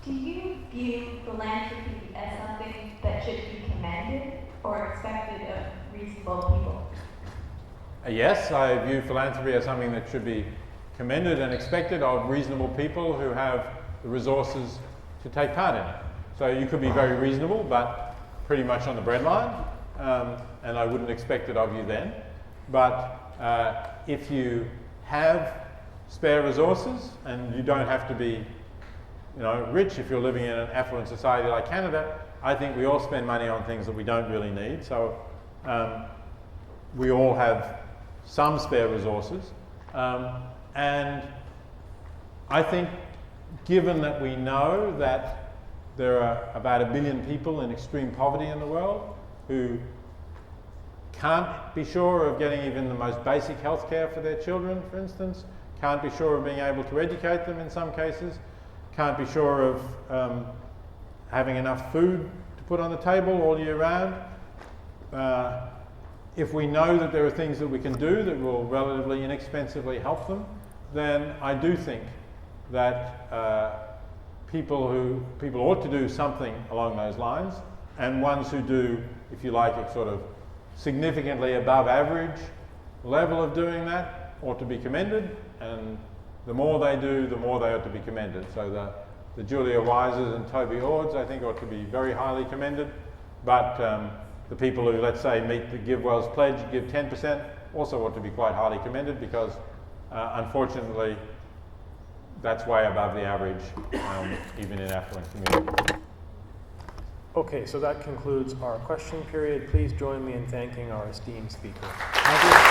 Do you view philanthropy as something that should be commended or expected of reasonable people? Yes, I view philanthropy as something that should be commended and expected of reasonable people who have the resources to take part in it. So you could be very reasonable, but pretty much on the breadline, and I wouldn't expect it of you then. But if you have spare resources, and you don't have to be rich if you're living in an affluent society like Canada, I think we all spend money on things that we don't really need. So we all have some spare resources. And I think, given that we know that there are about 1 billion people in extreme poverty in the world who can't be sure of getting even the most basic health care for their children, for instance, can't be sure of being able to educate them in some cases, can't be sure of having enough food to put on the table all year round. If we know that there are things that we can do that will relatively inexpensively help them, then I do think that people ought to do something along those lines, and ones who do, if you like, a sort of significantly above average level of doing that ought to be commended, and the more they do, the more they ought to be commended. So the Julia Wises and Toby Ords, I think, ought to be very highly commended, but the people who, let's say, meet the GiveWell's pledge, give 10%, also ought to be quite highly commended, because unfortunately that's way above the average, even in affluent communities. Okay, so that concludes our question period. Please join me in thanking our esteemed speakers. Thank you.